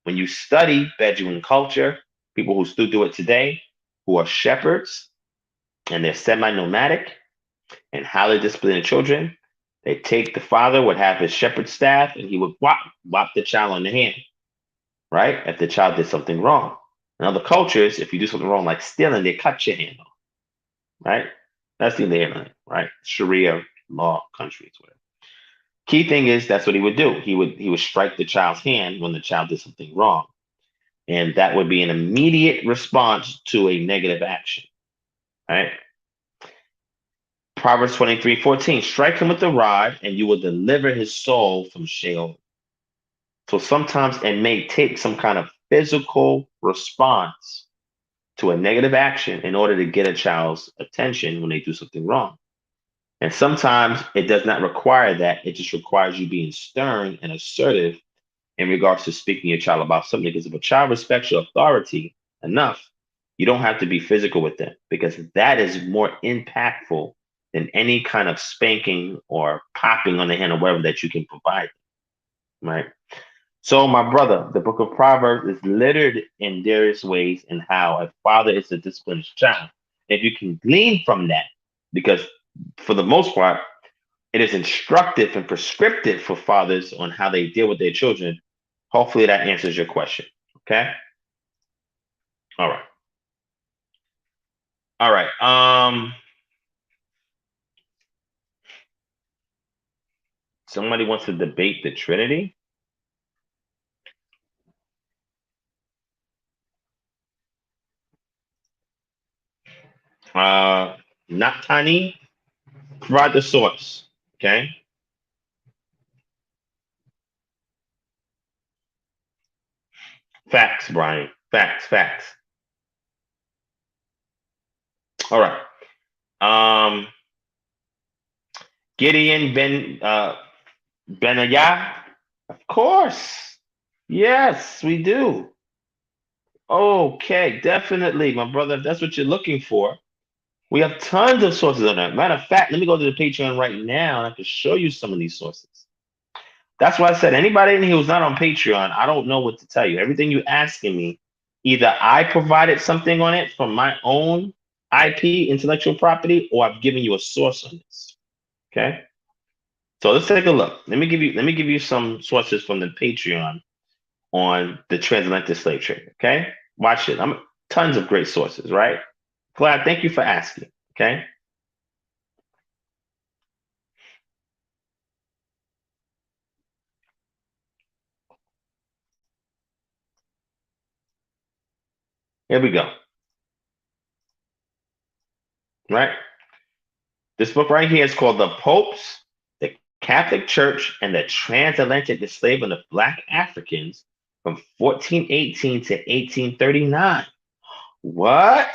when you study Bedouin culture, people who still do it today, who are shepherds and they're semi-nomadic, and how they discipline the children, they take the father would have his shepherd staff and he would whop the child on the hand, right? If the child did something wrong. In other cultures, if you do something wrong like stealing, they cut your hand off, right? That's the internet, right? Sharia law countries, whatever. Key thing is that's what he would do. He would strike the child's hand when the child did something wrong. And that would be an immediate response to a negative action. Right? Proverbs 23:14. Strike him with the rod, and you will deliver his soul from Sheol. So sometimes it may take some kind of physical response to a negative action in order to get a child's attention when they do something wrong. And sometimes it does not require that. It just requires you being stern and assertive in regards to speaking to your child about something. Because if a child respects your authority enough, you don't have to be physical with them, because that is more impactful than any kind of spanking or popping on the hand or whatever that you can provide. Right. So, my brother, the book of Proverbs is littered in various ways in how a father is to discipline his child. If you can glean from that, because for the most part, it is instructive and prescriptive for fathers on how they deal with their children. Hopefully that answers your question. Okay. All right. All right. Somebody wants to debate the Trinity. Not Tani. Provide the source. Okay. Facts, Brian. Facts, facts. All right. Um, Gideon Benayah. Of course. Yes, we do. Okay, definitely, my brother. If that's what you're looking for, we have tons of sources on that. Matter of fact, let me go to the Patreon right now and I can show you some of these sources. That's why I said anybody in here who's not on Patreon, I don't know what to tell you. Everything you're asking me, either I provided something on it from my own IP, intellectual property, or I've given you a source on this. Okay. So let's take a look. Let me give you some sources from the Patreon on the transatlantic slave trade. Okay. Watch it. I'm tons of great sources, right? Glad. Thank you for asking. Okay. Here we go. Right. This book right here is called The Popes, the Catholic Church, and the Transatlantic Enslavement of Black Africans from 1418 to 1839. What?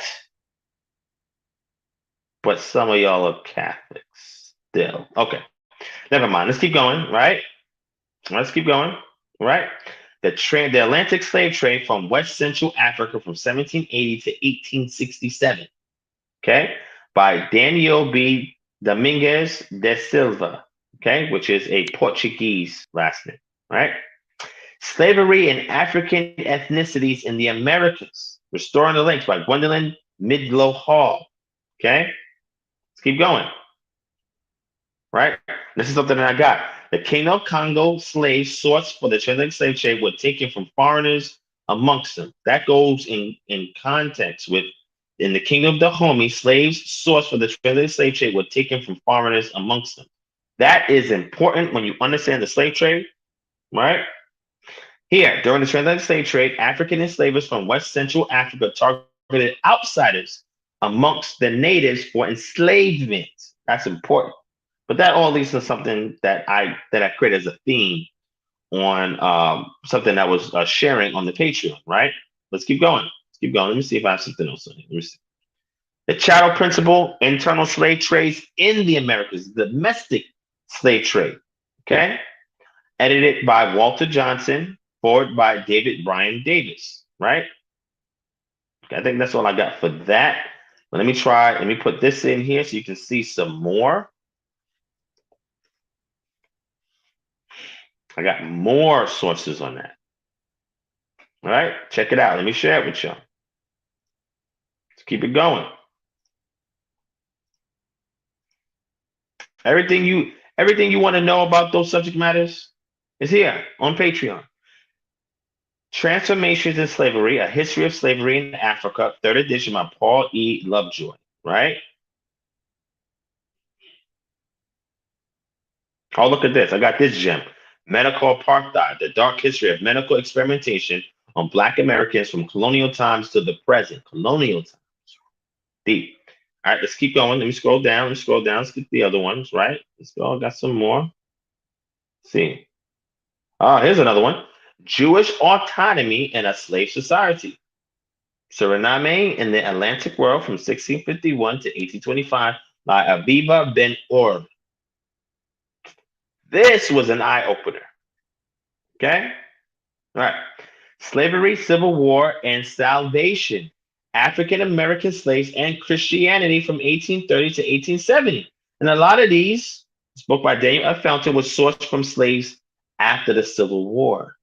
But some of y'all are Catholics still. Okay. Never mind. Let's keep going, right? Let's keep going, right? The Atlantic slave trade from West Central Africa from 1780 to 1867. Okay, by Daniel B. Domingues de Silva, okay, which is a Portuguese last name, right? Slavery and African Ethnicities in the Americas, Restoring the Links by Gwendolyn Midlow Hall, okay? Let's keep going, right? This is something that I got. The King of Congo slaves sourced for the transatlantic slave trade were taken from foreigners amongst them. That goes in context with in the Kingdom of Dahomey, slaves sourced for the transatlantic slave trade were taken from foreigners amongst them. That is important when you understand the slave trade, right? Here, during the transatlantic slave trade, African enslavers from West Central Africa targeted outsiders amongst the natives for enslavement. That's important. But that all leads to something that I created as a theme on something that was sharing on the Patreon, right? Let's keep going. Let's keep going. Let me see if I have something else on here. Let me see. The chattel principle, internal slave trades in the Americas, domestic slave trade. Okay. Edited by Walter Johnson, forward by David Bryan Davis, right? Okay, I think that's all I got for that. But let me put this in here so you can see some more. I got more sources on that. All right, check it out. Let me share it with y'all. Let's keep it going. Everything you want to know about those subject matters is here on Patreon. Transformations in Slavery, A History of Slavery in Africa, third edition by Paul E. Lovejoy, right? Oh, look at this. I got this gem. Medical Apartheid, The Dark History of Medical Experimentation on Black Americans from Colonial Times to the Present. Colonial Times. Deep. All right, let's keep going. Let me scroll down. Let's scroll down. Let's get the other ones, right? Let's go. I got some more. Let's see. Oh, here's another one. Jewish autonomy in a slave society. Suriname in the Atlantic world from 1651 to 1825 by Abiba Ben Or. This was an eye opener. Okay? All right. Slavery, Civil War, and Salvation. African American slaves and Christianity from 1830 to 1870. And a lot of these, this book by Daniel F. Fountain, was sourced from slaves after the Civil War.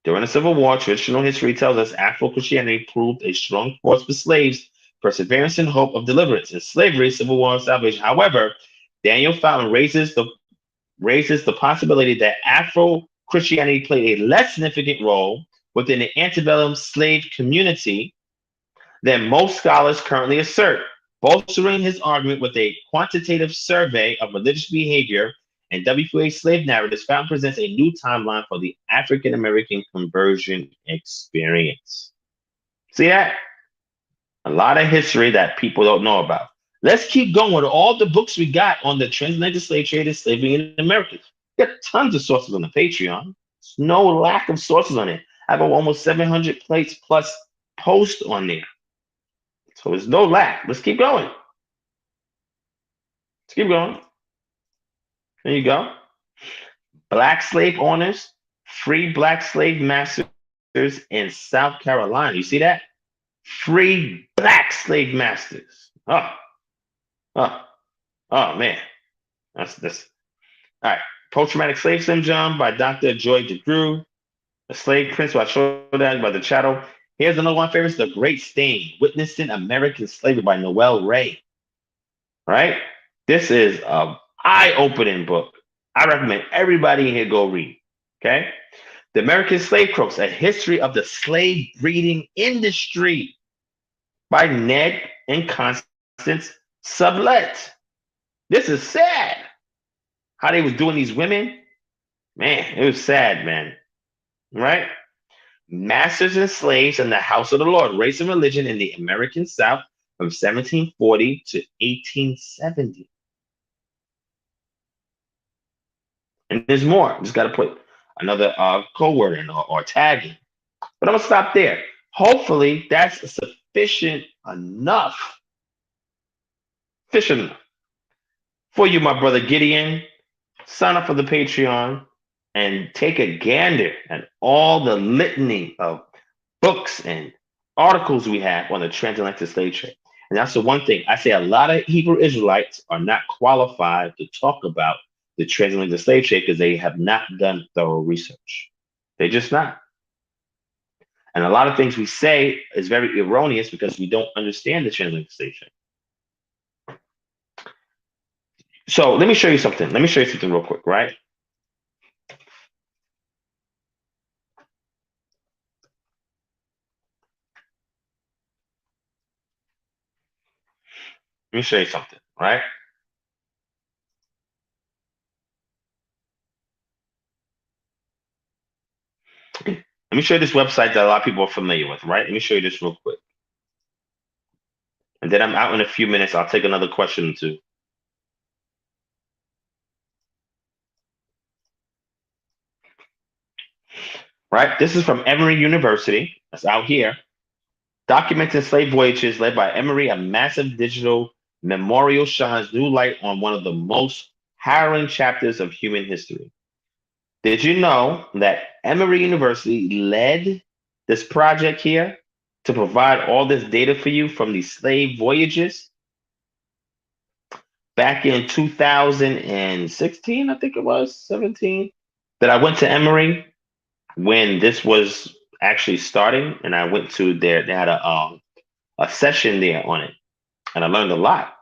During the Civil War, traditional history tells us Afro Christianity proved a strong force for slaves, perseverance, and hope of deliverance. In slavery, Civil War, and salvation. However, Daniel Fountain raises the possibility that Afro Christianity played a less significant role within the antebellum slave community than most scholars currently assert, bolstering his argument with a quantitative survey of religious behavior and WQA slave narratives. Fountain presents a new timeline for the African American conversion experience. See that? A lot of history that people don't know about. Let's keep going with all the books we got on the transatlantic slave trade and slavery in America. We got tons of sources on the Patreon. There's no lack of sources on it. I have almost 700 plates plus posts on there. So there's no lack. Let's keep going. Let's keep going. There you go. Black slave owners, free black slave masters in South Carolina. You see that? Free black slave masters. Oh man. That's all right. Post-traumatic slave syndrome by Dr. Joy DeGruy. The Slave Prince by Shodan by the Chattel. Here's another one of my favorites, The Great Stain, Witnessing American Slavery by Noel Ray. Right? This is an eye-opening book. I recommend everybody in here go read. Okay? The American Slave Crooks, A History of the Slave Breeding Industry by Ned and Constance Sublette. This is sad. How they was doing these women. Man, it was sad, man. Right? Masters and Slaves in the House of the Lord, Race and Religion in the American South from 1740 to 1870. And there's more. Just got to put another code word in or tag in. But I'm going to stop there. Hopefully, that's sufficient enough. Sufficient enough. For you, my brother Gideon, sign up for the Patreon and take a gander at all the litany of books and articles we have on the transatlantic slave trade. And that's the one thing I say, a lot of Hebrew Israelites are not qualified to talk about the transatlantic slave trade because they have not done thorough research. They're just not. And a lot of things we say is very erroneous because we don't understand the transatlantic slave trade. So let me show you something. Let me show you something real quick, right? Let me show you something, right? Let me show you this website that a lot of people are familiar with, right? Let me show you this real quick. And then I'm out in a few minutes. I'll take another question or two. Right? This is from Emory University. That's out here. Documenting slave voyages led by Emory, a massive digital memorial shines new light on one of the most harrowing chapters of human history. Did you know that Emory University led this project here to provide all this data for you from these slave voyages? Back in 2016, I think it was 17, that I went to Emory when this was actually starting, and I went to they had a session there on it, and I learned a lot.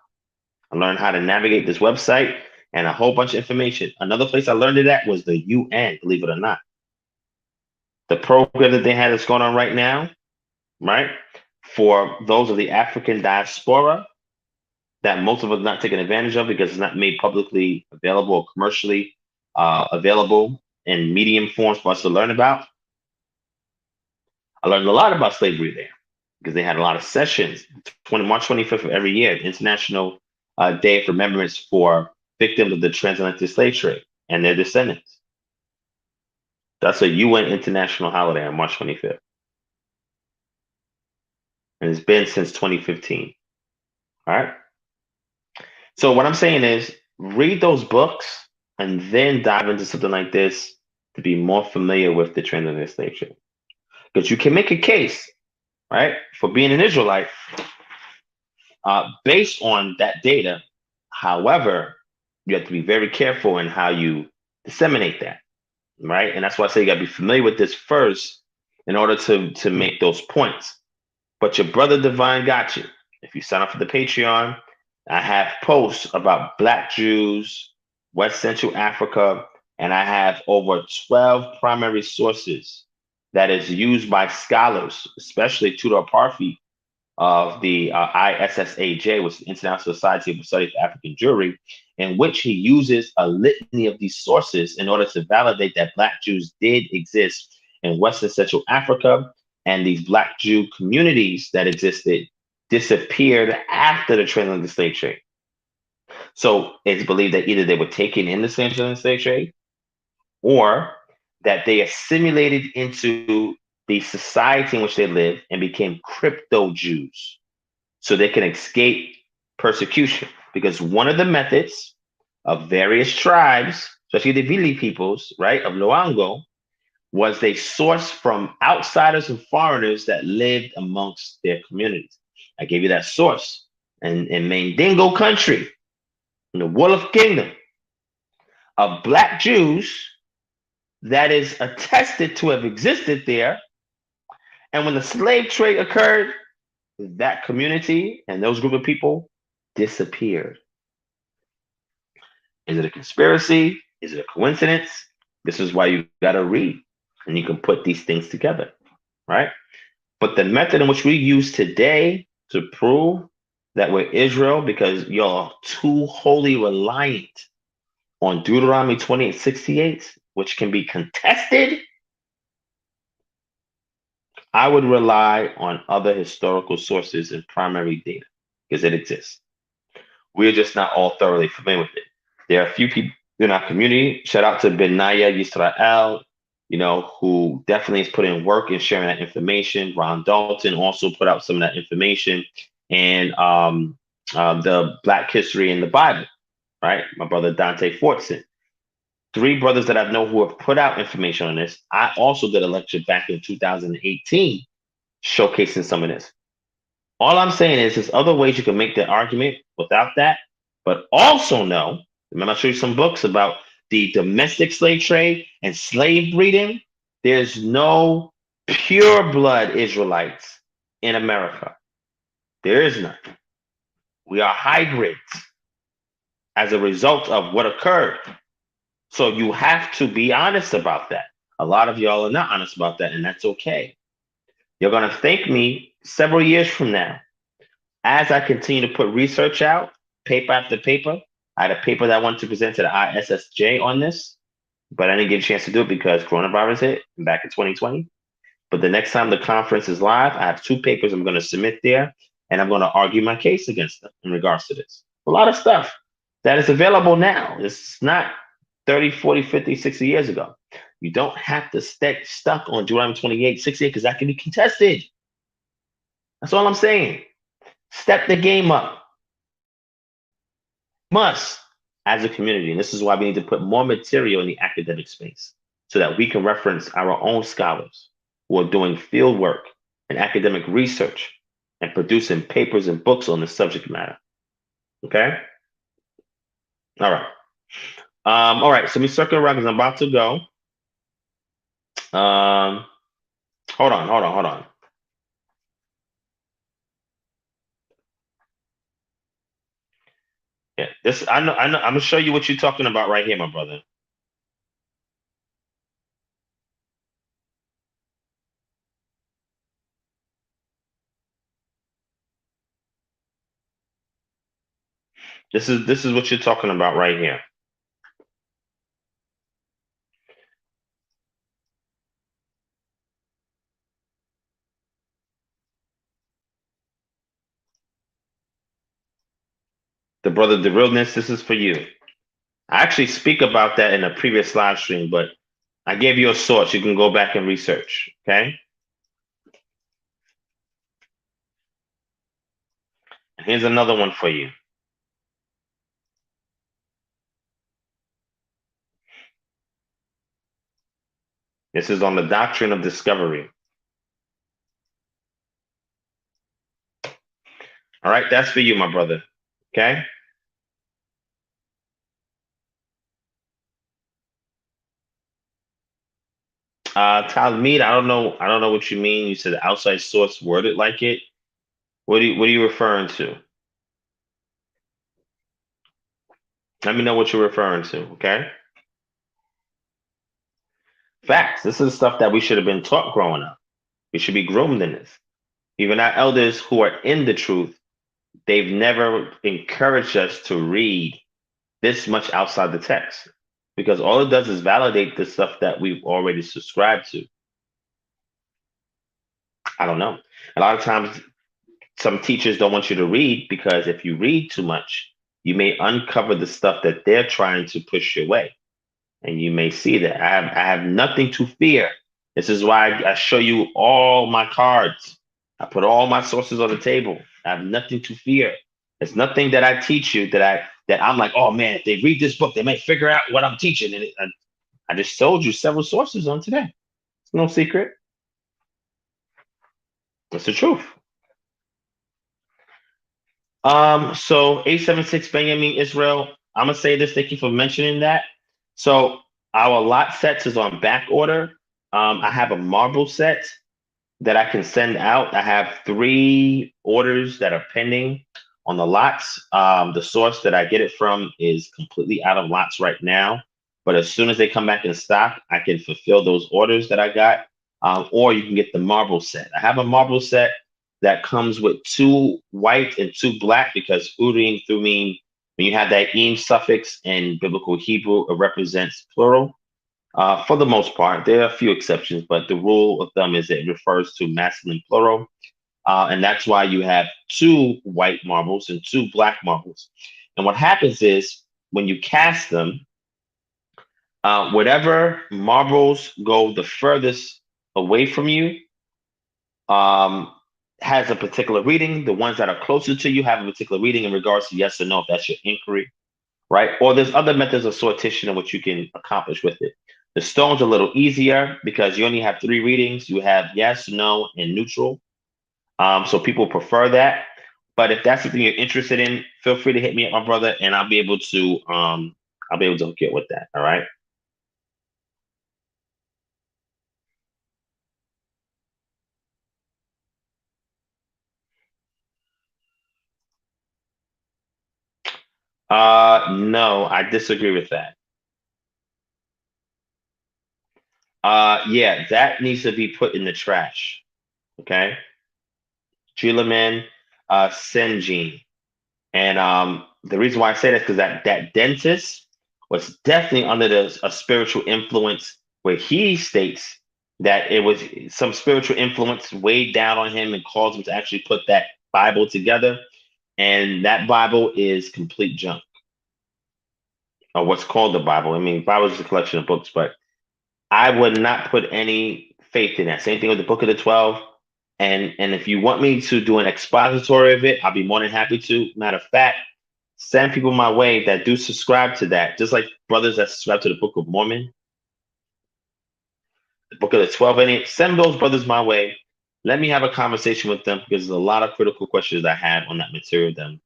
I learned how to navigate this website and a whole bunch of information. Another place I learned it at was the UN, believe it or not. The program that they had that's going on right now, right, for those of the African diaspora that most of us are not taking advantage of because it's not made publicly available or commercially available in medium forms for us to learn about. I learned a lot about slavery there because they had a lot of sessions. March 25th of every year, the International Day of Remembrance for victims of the transatlantic slave trade and their descendants. That's a UN international holiday on March 25th. And it's been since 2015. All right. So what I'm saying is read those books and then dive into something like this to be more familiar with the transatlantic slave trade. Because you can make a case, right, for being an Israelite based on that data. However, you have to be very careful in how you disseminate that, right? And that's why I say you got to be familiar with this first in order to make those points. But your brother Divine got you. If you sign up for the Patreon, I have posts about Black Jews, West Central Africa, and I have over 12 primary sources that is used by scholars, especially Tudor Parfit of the ISSAJ, which is the International Society of Study for African Jewry, in which he uses a litany of these sources in order to validate that Black Jews did exist in Western Central Africa, and these Black Jew communities that existed disappeared after the transatlantic slave trade. So it's believed that either they were taken in the transatlantic slave trade or that they assimilated into the society in which they lived and became crypto Jews so they can escape persecution. Because one of the methods of various tribes, especially the Vili peoples, right, of Loango, was they sourced from outsiders and foreigners that lived amongst their communities. I gave you that source. And in Mandingo country, in the Wolf Kingdom, of Black Jews that is attested to have existed there. And when the slave trade occurred, that community and those group of people disappeared. Is it a conspiracy? Is it a coincidence? This is why you got to read and you can put these things together, right? But the method in which we use today to prove that we're Israel, because you're too wholly reliant on Deuteronomy 28:68, which can be contested, I would rely on other historical sources and primary data because it exists. We're just not all thoroughly familiar with it. There are a few people in our community. Shout out to Benaya Yisrael, who definitely is putting in work and sharing that information. Ron Dalton also put out some of that information, and the Black history in the Bible, right? My brother Dante Fortson. 3 brothers that I know who have put out information on this. I also did a lecture back in 2018 showcasing some of this. All I'm saying is there's other ways you can make the argument without that, but also know, remember I showed you some books about the domestic slave trade and slave breeding. There's no pure blood Israelites in America. There is none. We are hybrids as a result of what occurred. So you have to be honest about that. A lot of y'all are not honest about that, and that's okay. You're going to thank me several years from now as I continue to put research out, paper after paper. I had a paper that I wanted to present to the ISSJ on this, but I didn't get a chance to do it because coronavirus hit back in 2020. But the next time the conference is live, I have 2 papers I'm going to submit there, and I'm going to argue my case against them in regards to this. A lot of stuff that is available now. It's not 30, 40, 50, 60 years ago. You don't have to stay stuck on Deuteronomy 28:68 because that can be contested. That's all I'm saying. Step the game up. Must, as a community. And this is why we need to put more material in the academic space so that we can reference our own scholars who are doing field work and academic research and producing papers and books on the subject matter. Okay? All right. All right, so let me circle around because I'm about to go. Hold on. Yeah, this I know. I'm gonna show you what you're talking about right here, my brother. This is what you're talking about right here. The brother, the realness. This is for you. I actually speak about that in a previous live stream, but I gave you a source. You can go back and research. Okay. Here's another one for you. This is on the doctrine of discovery. All right, that's for you, my brother. Okay. Talmud, I don't know what you mean. You said the outside source worded like it. What are you referring to? Let me know what you're referring to, okay? Facts. This is stuff that we should have been taught growing up. We should be groomed in this. Even our elders who are in the truth, they've never encouraged us to read this much outside the text because all it does is validate the stuff that we've already subscribed to. I don't know. A lot of times, some teachers don't want you to read because if you read too much, you may uncover the stuff that they're trying to push your way. And you may see that I have nothing to fear. This is why I show you all my cards. I put all my sources on the table. I have nothing to fear. It's nothing that I teach you that I'm like, oh man, if they read this book, they might figure out what I'm teaching. And I just told you several sources on today. It's no secret. It's the truth. So 876 Benjamin Israel. I'm gonna say this. Thank you for mentioning that. So our lot sets is on back order. I have a marble set that I can send out. I have 3 orders that are pending on the lots. The source that I get it from is completely out of lots right now. But as soon as they come back in stock, I can fulfill those orders that I got. Or you can get the marble set. I have a marble set that comes with 2 white and 2 black because Urim, Thummim, when you have that im suffix in biblical Hebrew, it represents plural. For the most part, there are a few exceptions, but the rule of thumb is it refers to masculine plural. And that's why you have 2 white marbles and 2 black marbles. And what happens is when you cast them, whatever marbles go the furthest away from you um, has a particular reading. The ones that are closer to you have a particular reading in regards to yes or no, if that's your inquiry, right? Or there's other methods of sortition in which you can accomplish with it. The stone's a little easier because you only have 3 readings. You have yes, no, and neutral. So people prefer that. But if that's something you're interested in, feel free to hit me up, my brother, and I'll be able to hook you up with that. All right. No, I disagree with that. Yeah, that needs to be put in the trash. Okay. Gilaman, Senjin. And the reason why I say that is because that dentist was definitely under a spiritual influence where he states that it was some spiritual influence weighed down on him and caused him to actually put that Bible together. And that Bible is complete junk, or what's called the Bible. I mean, Bible is a collection of books, but I would not put any faith in that. Same thing with the Book of the 12. And if you want me to do an expository of it, I'll be more than happy to. Matter of fact, send people my way that do subscribe to that, just like brothers that subscribe to the Book of Mormon, the Book of the 12 in it. Send those brothers my way. Let me have a conversation with them because there's a lot of critical questions I had on that material that I'm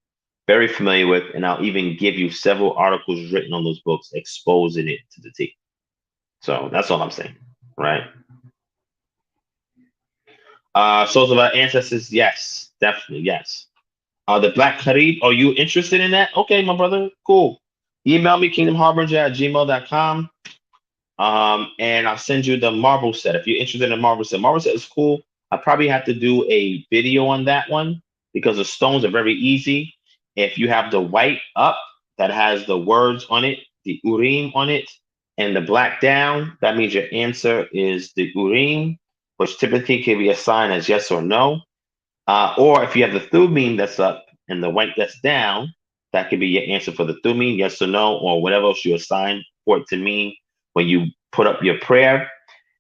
very familiar with, and I'll even give you several articles written on those books exposing it to the T. So that's all I'm saying, right? Souls of our ancestors, yes, definitely, yes. The Black Kharib, are you interested in that? Okay, my brother, cool. Email me kingdomharbinger@gmail.com. And I'll send you the marble set. If you're interested in the marble set is cool. I probably have to do a video on that one because the stones are very easy. If you have the white up that has the words on it, the Urim on it, and the black down, that means your answer is the Urim, which typically can be assigned as yes or no. Or if you have the Thummim that's up and the white that's down, that could be your answer for the Thummim, yes or no, or whatever else you assign for it to mean when you put up your prayer.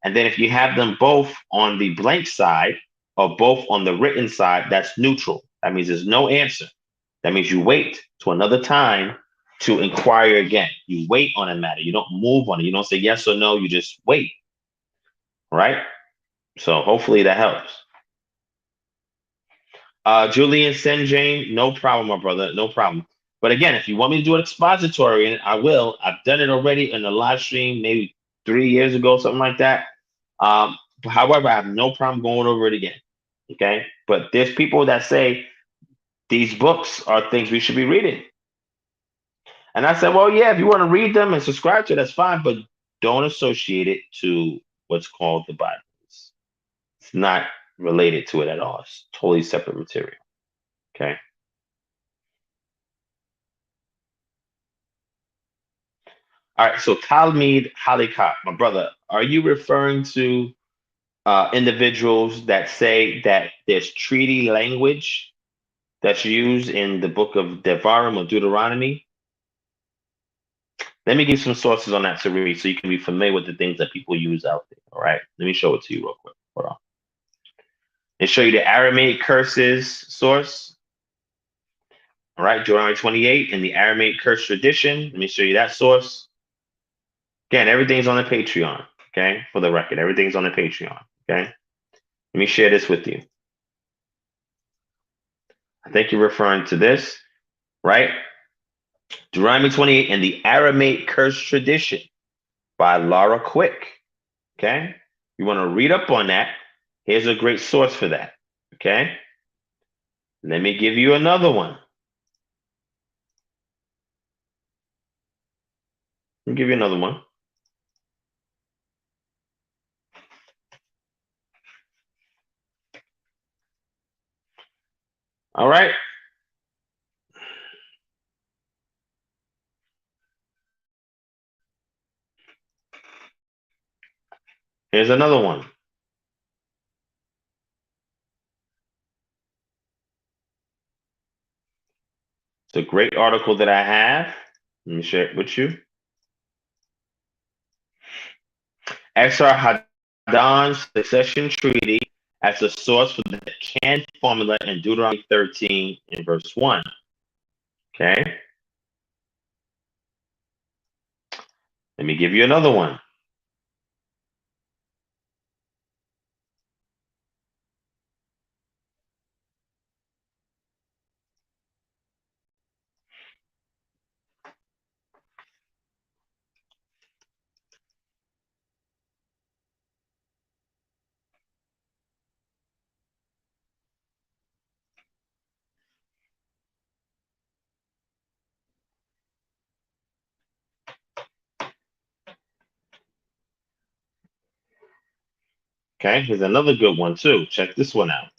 And then if you have them both on the blank side or both on the written side, that's neutral. That means there's no answer. That means you wait to another time to inquire again. You wait on a matter. You don't move on it. You don't say yes or no. You just wait. Right? So hopefully that helps. Julian Senjane, no problem, my brother. No problem. But again, if you want me to do an expository, and I will, I've done it already in a live stream maybe 3 years ago, something like that. However, I have no problem going over it again. Okay. But there's people that say these books are things we should be reading. And I said, well, yeah, if you want to read them and subscribe to it, that's fine, but don't associate it to what's called the Bible. It's not related to it at all. It's totally separate material. Okay. All right. So Talmud Halikat, my brother, are you referring to individuals that say that there's treaty language that's used in the book of Devarim or Deuteronomy? Let me give you some sources on that to read so you can be familiar with the things that people use out there. All right. Let me show it to you real quick. Hold on. And show you the Aramaic curses source. All right. Deuteronomy 28 in the Aramaic curse tradition. Let me show you that source. Again, everything's on the Patreon. Okay. For the record, everything's on the Patreon. Okay. Let me share this with you. I think you're referring to this, right? Deuteronomy 28 in the Aramaic curse tradition by Laura Quick. Okay. You want to read up on that? Here's a great source for that. Okay. Let me give you another one. Let me give you another one. All right. Here's another one. It's a great article that I have. Let me share it with you. Exar Haddon's succession treaty as a source for the canned formula in Deuteronomy 13 in verse 1. Okay. Let me give you another one. Okay. Here's another good one, too. Check this one out.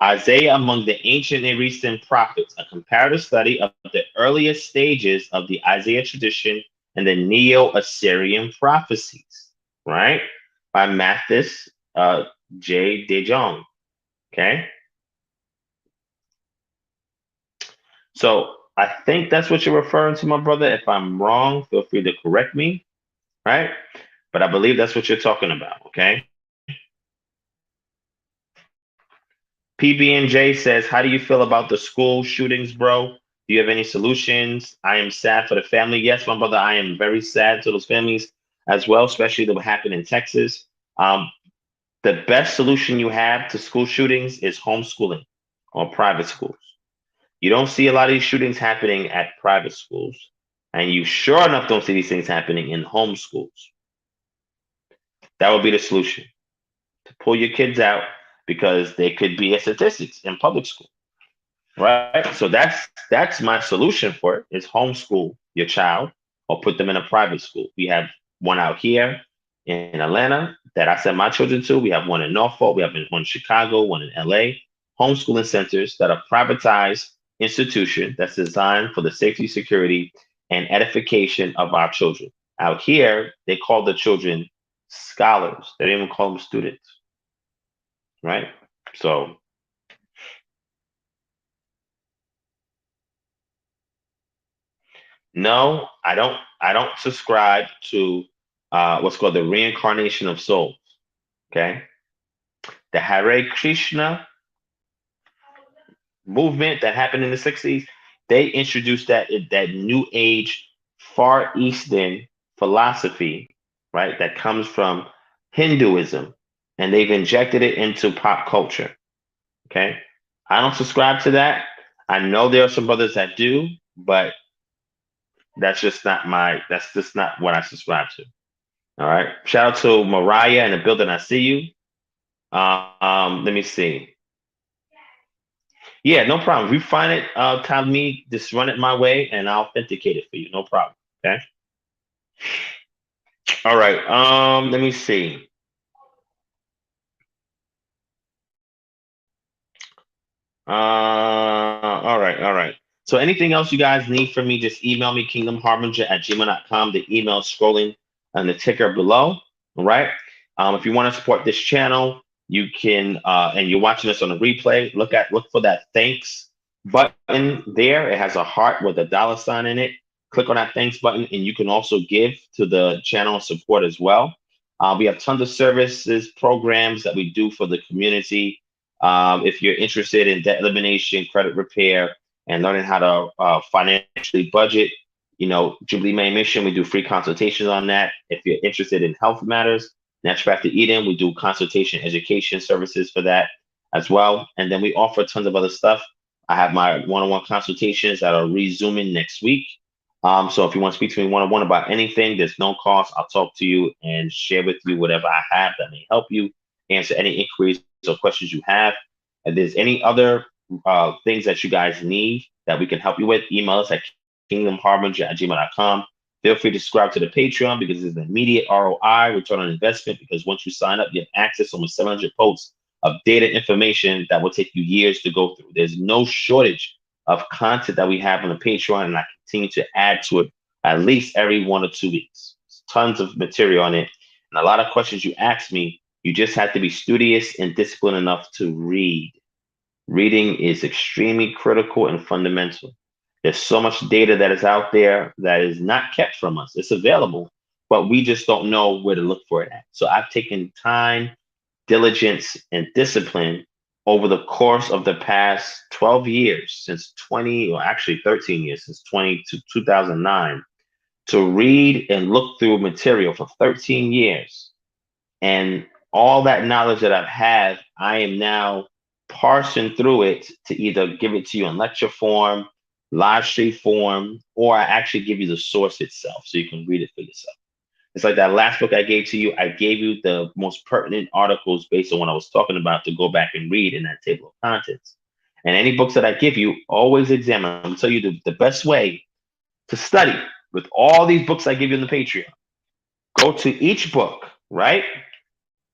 Isaiah among the ancient Near Eastern prophets, a comparative study of the earliest stages of the Isaiah tradition and the Neo-Assyrian prophecies, right? By Mathis J. De Jong. Okay. So I think that's what you're referring to, my brother. If I'm wrong, feel free to correct me, right? But I believe that's what you're talking about, okay? PB&J says, how do you feel about the school shootings, bro? Do you have any solutions? I am sad for the family. Yes, my brother, I am very sad to those families as well, especially that what happened in Texas. The best solution you have to school shootings is homeschooling or private schools. You don't see a lot of these shootings happening at private schools, and you sure enough don't see these things happening in homeschools. That would be the solution, to pull your kids out because they could be as statistics in public school, right? So that's my solution for it, is homeschool your child or put them in a private school. We have one out here in Atlanta that I send my children to. We have one in Norfolk. We have one in Chicago, one in LA. Homeschooling centers that are privatized institution that's designed for the safety, security, and edification of our children. Out here, they call the children scholars. They don't even call them students, right? So No, I don't. I don't subscribe to what's called the reincarnation of souls. Okay, the Hare Krishna movement that happened in the '60s. They introduced that New Age, Far Eastern philosophy, right? That comes from Hinduism, and they've injected it into pop culture. Okay, I don't subscribe to that. I know there are some brothers that do, but that's just not what I subscribe to. All right. Shout out to Mariah in the building. I see you. Let me see. Yeah, no problem. If you find it, tell me, just run it my way and I'll authenticate it for you. No problem. Okay. All right. Let me see. All right, all right. So anything else you guys need from me, just email me, kingdomharbinger@gmail.com. The email scrolling on the ticker below. All right. If you want to support this channel, you can, and you're watching this on a replay, look for that thanks button there. It has a heart with a dollar sign in it. Click on that thanks button, and you can also give to the channel support as well. We have tons of services, programs that we do for the community. If you're interested in debt elimination, credit repair, and learning how to financially budget, Jubilee Main Mission, we do free consultations on that. If you're interested in health matters, Natural Path to Eden, we do consultation education services for that as well. And then we offer tons of other stuff. I have my one-on-one consultations that are resuming next week. So if you want to speak to me one-on-one about anything, there's no cost. I'll talk to you and share with you whatever I have that may help you answer any inquiries or questions you have. If there's any other things that you guys need that we can help you with, email us at kingdomharbinger@gmail.com. Feel free to subscribe to the Patreon because it's an immediate ROI, return on investment, because once you sign up, you have access to almost 700 posts of data information that will take you years to go through. There's no shortage of content that we have on the Patreon, and I continue to add to it at least every 1 or 2 weeks. Tons of material on it. And a lot of questions you ask me, you just have to be studious and disciplined enough to read. Reading is extremely critical and fundamental. There's so much data that is out there that is not kept from us. It's available, but we just don't know where to look for it at. So I've taken time, diligence, and discipline over the course of the past 12 years, since 20, or actually 13 years, since 20 to 2009, to read and look through material for 13 years. And all that knowledge that I've had, I am now parsing through it to either give it to you in lecture form, live stream form, or I actually give you the source itself so you can read it for yourself. It's like that last book I gave to you. I gave you the most pertinent articles based on what I was talking about to go back and read in that table of contents. And any books that I give you, always examine. I'm going to tell you the best way to study with all these books I give you in the Patreon. Go to each book, right?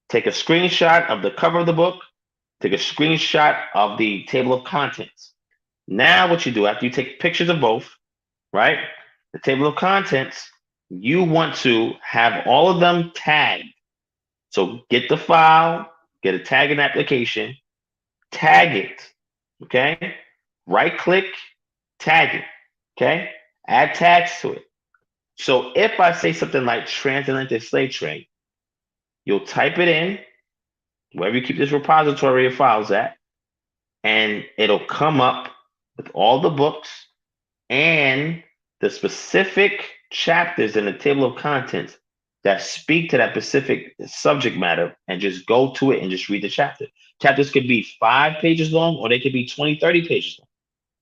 Take a screenshot of the cover of the book. Take a screenshot of the table of contents. Now what you do after you take pictures of both, right? The table of contents, you want to have all of them tagged. So get the file, get a tagging application, tag it, okay? Right click, tag it, okay? Add tags to it. So if I say something like transatlantic slave trade, you'll type it in, wherever you keep this repository of files at, and it'll come up with all the books and the specific chapters in the table of contents that speak to that specific subject matter, and just go to it and just read the chapter. Chapters could be 5 pages long or they could be 20, 30 pages long.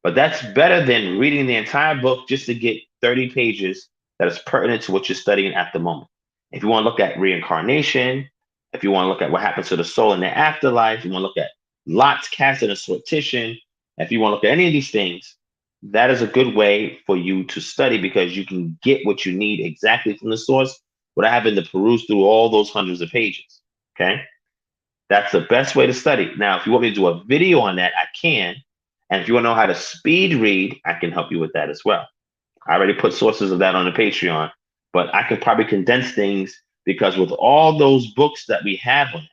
But that's better than reading the entire book just to get 30 pages that is pertinent to what you're studying at the moment. If you want to look at reincarnation, if you want to look at what happens to the soul in the afterlife, you want to look at lots cast in a sortition, if you want to look at any of these things, that is a good way for you to study because you can get what you need exactly from the source without having to peruse through all those hundreds of pages. Okay. That's the best way to study. Now, if you want me to do a video on that, I can. And if you want to know how to speed read, I can help you with that as well. I already put sources of that on the Patreon, but I can probably condense things because with all those books that we have on it,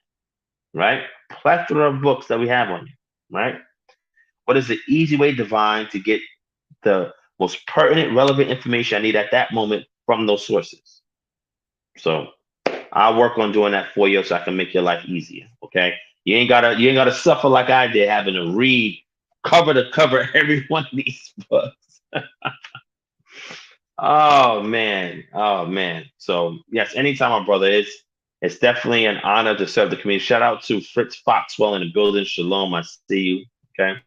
right? Plethora of books that we have on you, right? What is the easy way, Divine, to get the most pertinent, relevant information I need at that moment from those sources. So I'll work on doing that for you so I can make your life easier. Okay. You ain't gotta suffer like I did having to read cover to cover every one of these books. Oh man. Oh man. So yes, anytime, my brother, it's definitely an honor to serve the community. Shout out to Fritz Foxwell in the building. Shalom. I see you. Okay.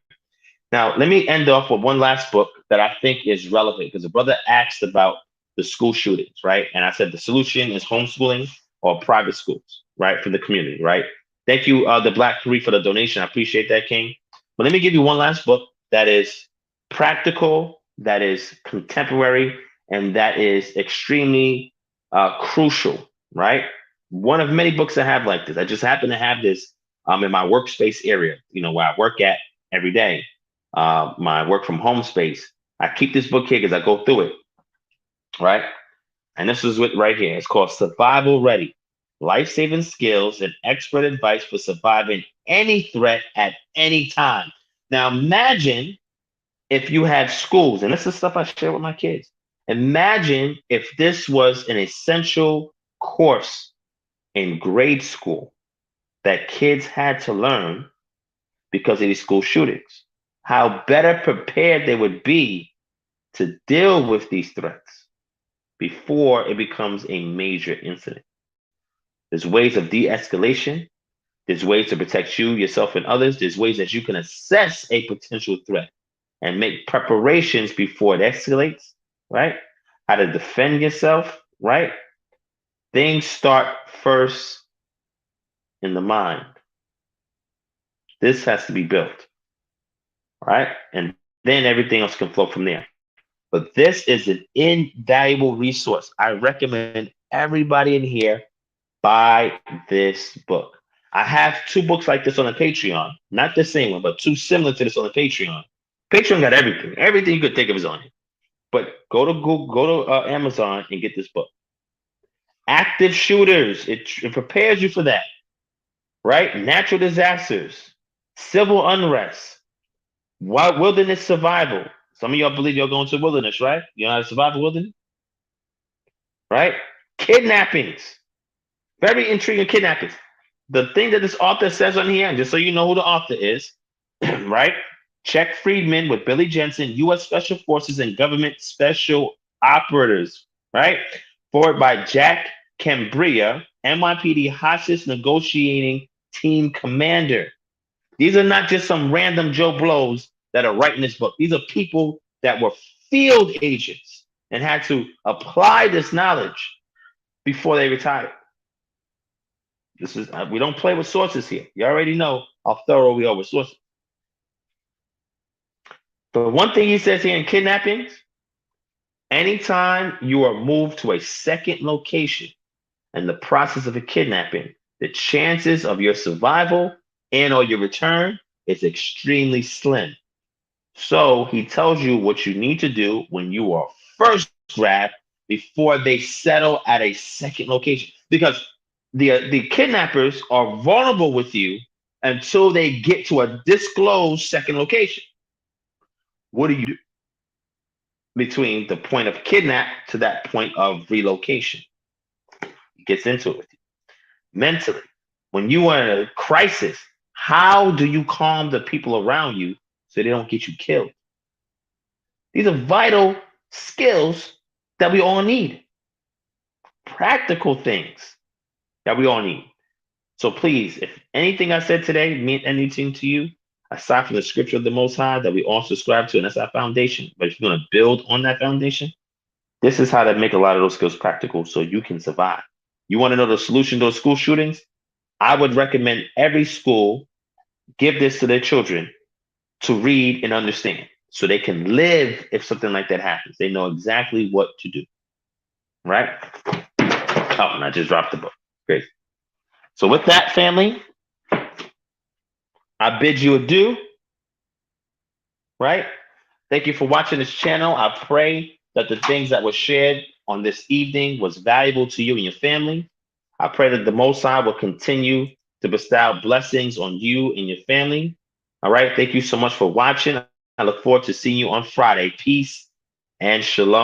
Now, let me end off with one last book that I think is relevant because the brother asked about the school shootings, right? And I said the solution is homeschooling or private schools, right, for the community, right? Thank you, the Black Three, for the donation. I appreciate that, King. But let me give you one last book that is practical, that is contemporary, and that is extremely crucial, right? One of many books I have like this. I just happen to have this in my workspace area, where I work at every day, my work from home space. I keep this book here because I go through it, right? And this is what right here. It's called Survival Ready: Life-Saving Skills and Expert Advice for Surviving Any Threat at Any Time. Now imagine if you had schools, and this is stuff I share with my kids. Imagine if this was an essential course in grade school that kids had to learn because of these school shootings. How better prepared they would be to deal with these threats before it becomes a major incident. There's ways of de-escalation. There's ways to protect you, yourself, and others. There's ways that you can assess a potential threat and make preparations before it escalates, right? How to defend yourself, right? Things start first in the mind. This has to be built, right? And then everything else can flow from there. But this is an invaluable resource. I recommend everybody in here buy this book. I have two books like this on the Patreon, not the same one, but two similar to this on the Patreon. Patreon got everything. Everything you could think of is on it. But go to Google, go to Amazon and get this book. Active shooters. It prepares you for that, right? Natural disasters, civil unrest, wilderness survival. Some of y'all believe you're going to the wilderness, right? You know how to survive the wilderness, right? Kidnappings. Very intriguing kidnappings. The thing that this author says on here, and just so you know who the author is, right? Czech freedmen with Billy Jensen, U.S. Special Forces and government special operators, right? Forward by Jack Cambria, NYPD hostage negotiating team commander. These are not just some random Joe Blows that are writing this book. These are people that were field agents and had to apply this knowledge before they retired. This is we don't play with sources here. You already know how thorough we are with sources. But one thing he says here in kidnappings, anytime you are moved to a second location in the process of a kidnapping, the chances of your survival and or your return is extremely slim. So he tells you what you need to do when you are first grabbed before they settle at a second location. Because the kidnappers are vulnerable with you until they get to a disclosed second location. What do you do between the point of kidnap to that point of relocation? He gets into it with you. Mentally, when you are in a crisis, how do you calm the people around you so they don't get you killed? These are vital skills that we all need. Practical things that we all need. So please, if anything I said today meant anything to you, aside from the scripture of the Most High that we all subscribe to, and that's our foundation. But if you're going to build on that foundation, this is how to make a lot of those skills practical so you can survive. You want to know the solution to those school shootings? I would recommend every school give this to their children to read and understand so they can live if something like that happens. They know exactly what to do. Right? Oh, and I just dropped the book. Great. So with that, family, I bid you adieu. Right? Thank you for watching this channel. I pray that the things that were shared on this evening was valuable to you and your family. I pray that the Most High will continue to bestow blessings on you and your family. All right. Thank you so much for watching. I look forward to seeing you on Friday. Peace and shalom.